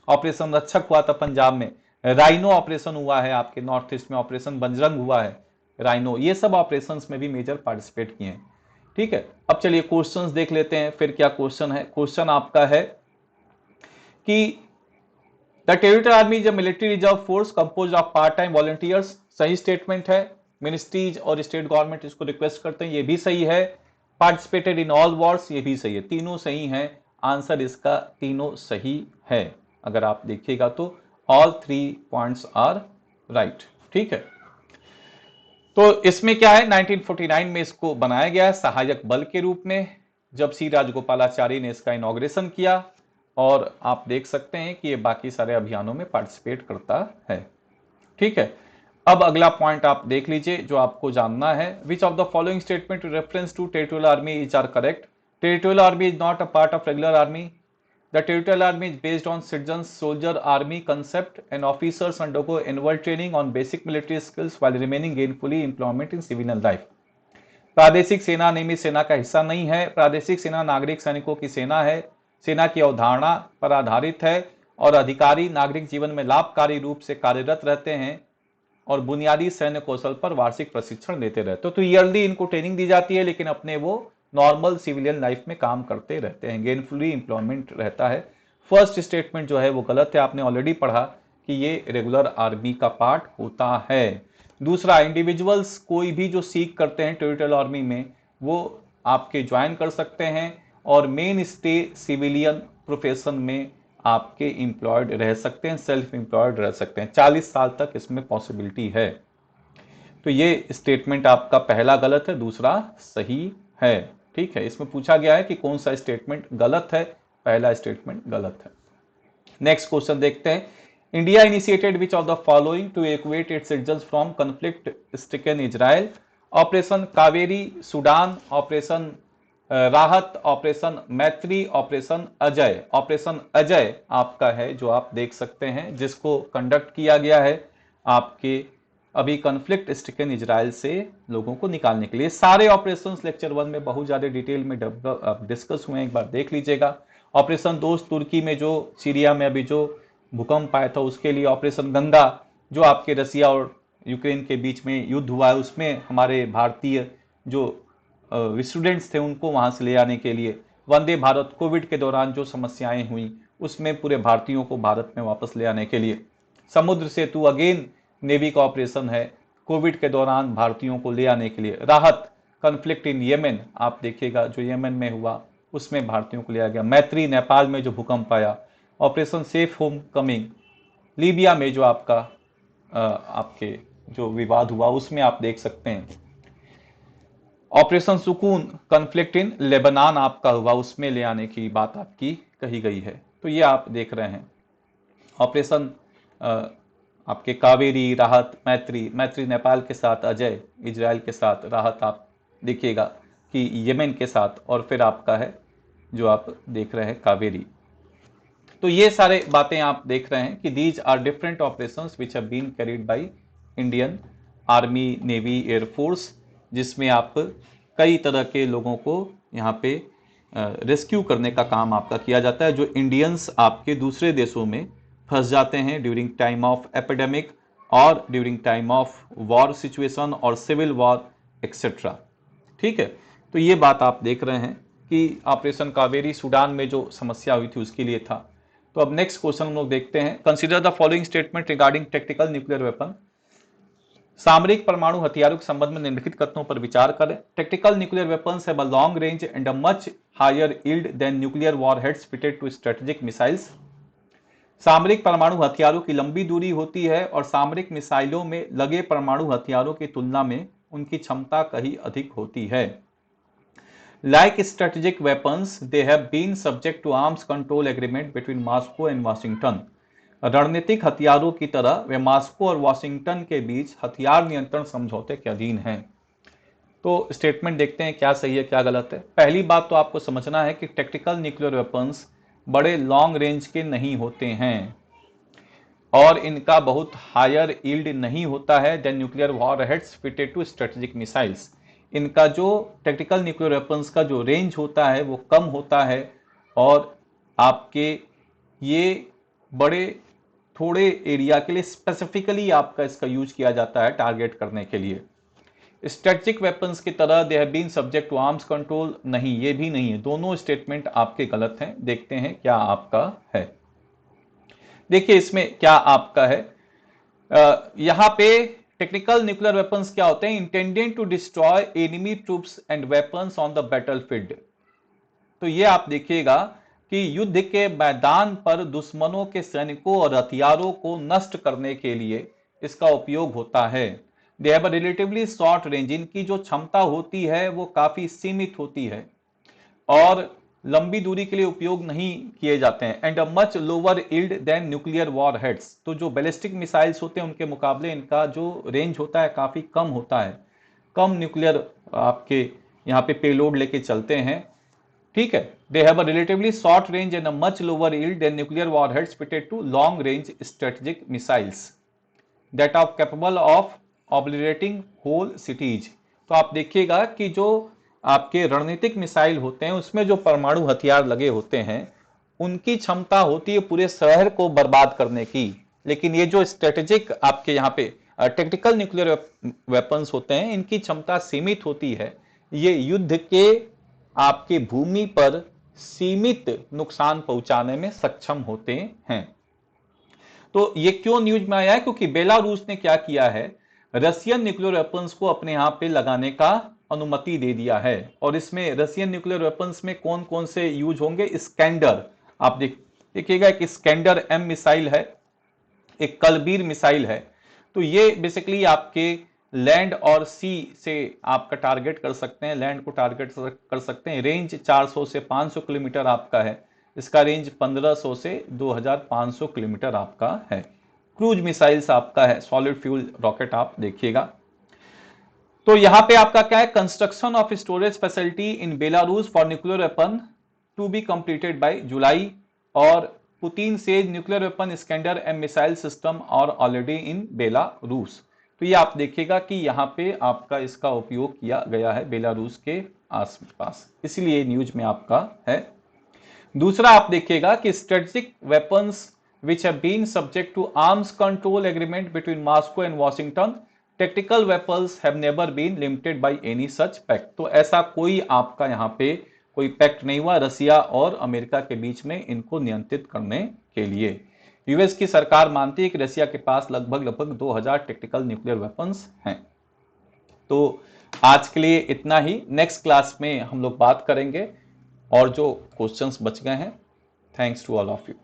ऑपरेशन रक्षक हुआ था पंजाब में, राइनो ऑपरेशन हुआ है आपके नॉर्थ ईस्ट में, ऑपरेशन बजरंग हुआ है, राइनो, ये सब ऑपरेशंस में भी मेजर पार्टिसिपेट किए हैं। ठीक है, अब चलिए क्वेश्चंस देख लेते हैं। फिर क्या क्वेश्चन है, क्वेश्चन आपका है कि the territorial army is a military reserve force compose of part time volunteers, सही स्टेटमेंट है। मिनिस्ट्रीज और स्टेट गवर्नमेंट इसको रिक्वेस्ट करते हैं, ये भी सही है। पार्टिसिपेटेड इन ऑल वॉर्स, ये भी सही है। तीनों सही हैं, आंसर इसका तीनों सही है। अगर आप देखिएगा तो ऑल 3 पॉइंट्स आर राइट। ठीक है, तो इसमें क्या है, 1949 में इसको बनाया गया है सहायक बल के रूप में, जब सी राजगोपालाचारी ने इसका इनॉग्रेशन किया। और आप देख सकते हैं कि ये बाकी सारे अभियानों में पार्टिसिपेट करता है। ठीक है, अब अगला पॉइंट आप देख लीजिए जो आपको जानना है। Which of the following statement reference to territorial army is are correct? Territorial army is not a part of regular army. The Territorial Army is based on citizens soldier army concept and officers undergo annual training on basic military skills while remaining gainfully employment in civilian life. प्रादेशिक सेना नियमित सेना का हिस्सा नहीं है। प्रादेशिक सेना नागरिक सैनिकों की सेना है, सेना की अवधारणा पर आधारित है और अधिकारी नागरिक जीवन में लाभकारी रूप से कार्यरत रहते हैं और बुनियादी सैन्य कौशल पर वार्षिक प्रशिक्षण देते रहते हैं। तो ईयरली इनको ट्रेनिंग दी जाती है, लेकिन अपने वो नॉर्मल सिविलियन लाइफ में काम करते रहते हैं, गेनफुली एम्प्लॉयमेंट रहता है। फर्स्ट स्टेटमेंट जो है वो गलत है, आपने ऑलरेडी पढ़ा कि ये रेगुलर आर्मी का पार्ट होता है। दूसरा, इंडिविजुअल्स कोई भी जो सीख करते हैं टेरिटोरियल आर्मी में वो आपके ज्वाइन कर सकते हैं और मेन स्टे सिविलियन प्रोफेशन में आपके एम्प्लॉयड रह सकते हैं, सेल्फ एम्प्लॉयड रह सकते हैं। 40 साल तक इसमें पॉसिबिलिटी है। तो ये स्टेटमेंट आपका पहला गलत है, दूसरा सही है। ठीक है, इसमें पूछा गया है कि कौन सा स्टेटमेंट गलत है, पहला स्टेटमेंट गलत है। नेक्स्ट क्वेश्चन देखते हैं। India initiated which of the following to evacuate its citizens from conflict stricken Israel? Operation Kaveri, Sudan, operation Rahat, operation Maitri, operation Ajay. Operation Ajay आपका है जो आप देख सकते हैं, जिसको कंडक्ट किया गया है आपके अभी कॉन्फ्लिक्ट स्ट्रिकन इजराइल से लोगों को निकालने के लिए। सारे ऑपरेशंस लेक्चर 1 में बहुत ज्यादा डिटेल में डिस्कस हुए हैं, एक बार देख लीजिएगा। ऑपरेशन दोस्त तुर्की में जो सीरिया में अभी जो भूकंप आया था उसके लिए, ऑपरेशन गंगा जो आपके रसिया और यूक्रेन के बीच में युद्ध हुआ है उसमें हमारे भारतीय जो स्टूडेंट्स थे उनको वहां से ले आने के लिए, वंदे भारत कोविड के दौरान जो समस्याएं हुई उसमें पूरे भारतीयों को भारत में वापस ले आने के लिए, समुद्र सेतु अगेन नेवी का ऑपरेशन है कोविड के दौरान भारतीयों को ले आने के लिए। राहत कॉन्फ्लिक्ट इन येमेन, आप देखिएगा जो येमेन में हुआ उसमें भारतीयों को लिया गया। मैत्री नेपाल में जो भूकंप आया। Operation safe home coming Libya में जो आपका आपके जो विवाद हुआ उसमें आप देख सकते हैं। ऑपरेशन सुकून कॉन्फ्लिक्ट इन लेबनान आपका हुआ, उसमें ले आने की बात आपकी कही गई है। तो ये आप देख रहे हैं। ऑपरेशन आपके कावेरी, राहत, मैत्री, मैत्री नेपाल के साथ, अजय इजराइल के साथ, राहत आप देखिएगा कि येमेन के साथ, और फिर आपका है जो आप देख रहे हैं कावेरी। तो ये सारे बातें आप देख रहे हैं कि these are different operations which have been carried by Indian army, navy, air force, जिसमें आप कई तरह के लोगों को यहाँ पे रेस्क्यू करने का काम आपका किया जाता है, जो इंडियंस आपके दूसरे देशों में फंस जाते हैं ड्यूरिंग टाइम ऑफ एपिडेमिक और during time of war situation और सिविल वॉर एक्सेट्रा। ठीक है, तो ये बात आप देख रहे हैं कि ऑपरेशन कावेरी सूडान में जो समस्या हुई थी उसके लिए था। तो अब नेक्स्ट क्वेश्चन हम लोग देखते हैं। Consider the following statement regarding tactical nuclear weapon. सामरिक परमाणु हथियारों के संबंध में निम्नलिखित कथनों पर विचार करें। Tactical nuclear weapons have a long range and a much higher yield than nuclear warheads fitted to strategic missiles. सामरिक परमाणु हथियारों की लंबी दूरी होती है और सामरिक मिसाइलों में लगे परमाणु हथियारों की तुलना में उनकी क्षमता कहीं अधिक होती है। Like strategic weapons, they have been subject to arms control agreement between Moscow and Washington. रणनीतिक हथियारों की तरह वे मॉस्को और वाशिंगटन के बीच हथियार नियंत्रण समझौते के अधीन हैं। तो स्टेटमेंट देखते हैं क्या सही है क्या गलत है। पहली बात तो आपको समझना है कि टैक्टिकल न्यूक्लियर वेपन्स बड़े लॉन्ग रेंज के नहीं होते हैं और इनका बहुत हायर यील्ड नहीं होता है than nuclear warheads fitted to strategic missiles. इनका जो टैक्टिकल न्यूक्लियर वेपन्स का जो रेंज होता है वो कम होता है और आपके ये बड़े थोड़े एरिया के लिए स्पेसिफिकली आपका इसका यूज किया जाता है टारगेट करने के लिए। स्ट्रेटेजिक वेपन्स की तरह they have been subject to arms control, नहीं, ये भी नहीं है। दोनों स्टेटमेंट आपके गलत हैं। देखते हैं क्या आपका है। देखिए इसमें क्या आपका है, यहां पे टेक्निकल न्यूक्लियर वेपन्स क्या होते हैं, intended to destroy enemy troops and weapons on the battlefield. तो ये आप देखिएगा कि युद्ध के मैदान पर दुश्मनों के सैनिकों और हथियारों को नष्ट करने के लिए इसका उपयोग होता है। They have a relatively short range, इनकी जो क्षमता होती है वो काफी सीमित होती है और लंबी दूरी के लिए उपयोग नहीं किए जाते हैं। And a much lower yield than nuclear warheads, तो जो बैलिस्टिक मिसाइल्स होते हैं उनके मुकाबले इनका जो रेंज होता है काफी कम होता है, कम न्यूक्लियर आपके यहाँ पे पेलोड लेके चलते हैं। ठीक है, they have a relatively short range and a much lower yield than nuclear warheads fitted to long range strategic missiles that are capable of obliterating whole cities. तो आप देखिएगा कि जो आपके रणनीतिक मिसाइल होते हैं उसमें जो परमाणु हथियार लगे होते हैं उनकी क्षमता होती है पूरे शहर को बर्बाद करने की, लेकिन ये जो स्ट्रेटेजिक आपके यहाँ पे टेक्टिकल न्यूक्लियर वेपन्स होते हैं इनकी क्षमता सीमित होती है, ये युद्ध के आपके भूमि पर सीमित नुकसान पहुंचाने में सक्षम होते हैं। तो ये क्यों न्यूज में आया है, क्योंकि बेलारूस ने क्या किया है, रशियन न्यूक्लियर वेपन्स को अपने यहां पे लगाने का अनुमति दे दिया है। और इसमें रशियन न्यूक्लियर वेपन्स में कौन कौन से यूज होंगे, स्कैंडर, आप देखिएगा एक स्कैंडर एम मिसाइल है, एक कलबीर मिसाइल है। तो ये बेसिकली आपके लैंड और सी से आपका टारगेट कर सकते हैं, लैंड को टारगेट कर सकते हैं। रेंज 400 से 500 किलोमीटर आपका है, इसका रेंज 1500 से 2500 किलोमीटर आपका है। क्रूज मिसाइल्स आपका है, सॉलिड फ्यूल रॉकेट आप देखिएगा। तो यहां पे आपका क्या है, construction of storage facility in Belarus for nuclear weapon to be completed by July, और Putin says nuclear weapon Iskander and missile system are already in Belarus. तो ये आप देखिएगा कि यहां पे आपका इसका उपयोग किया गया है बेलारूस के आसपास, इसीलिए न्यूज में आपका है। दूसरा आप देखिएगा कि strategic weapons which have been subject to arms control agreement between Moscow and Washington, tactical weapons have never been limited by any such pact। तो ऐसा कोई आपका यहाँ पे कोई पैक्ट नहीं हुआ रसिया और अमेरिका के बीच में इनको नियंत्रित करने के लिए। यूएस की सरकार मानती है कि रसिया के पास लगभग 2000 टेक्टिकल न्यूक्लियर वेपन्स हैं। तो आज के लिए इतना ही, नेक्स्ट क्लास में हम लोग बात करेंगे और जो क्वेश्चंस बच गए हैं। Thanks to all of you.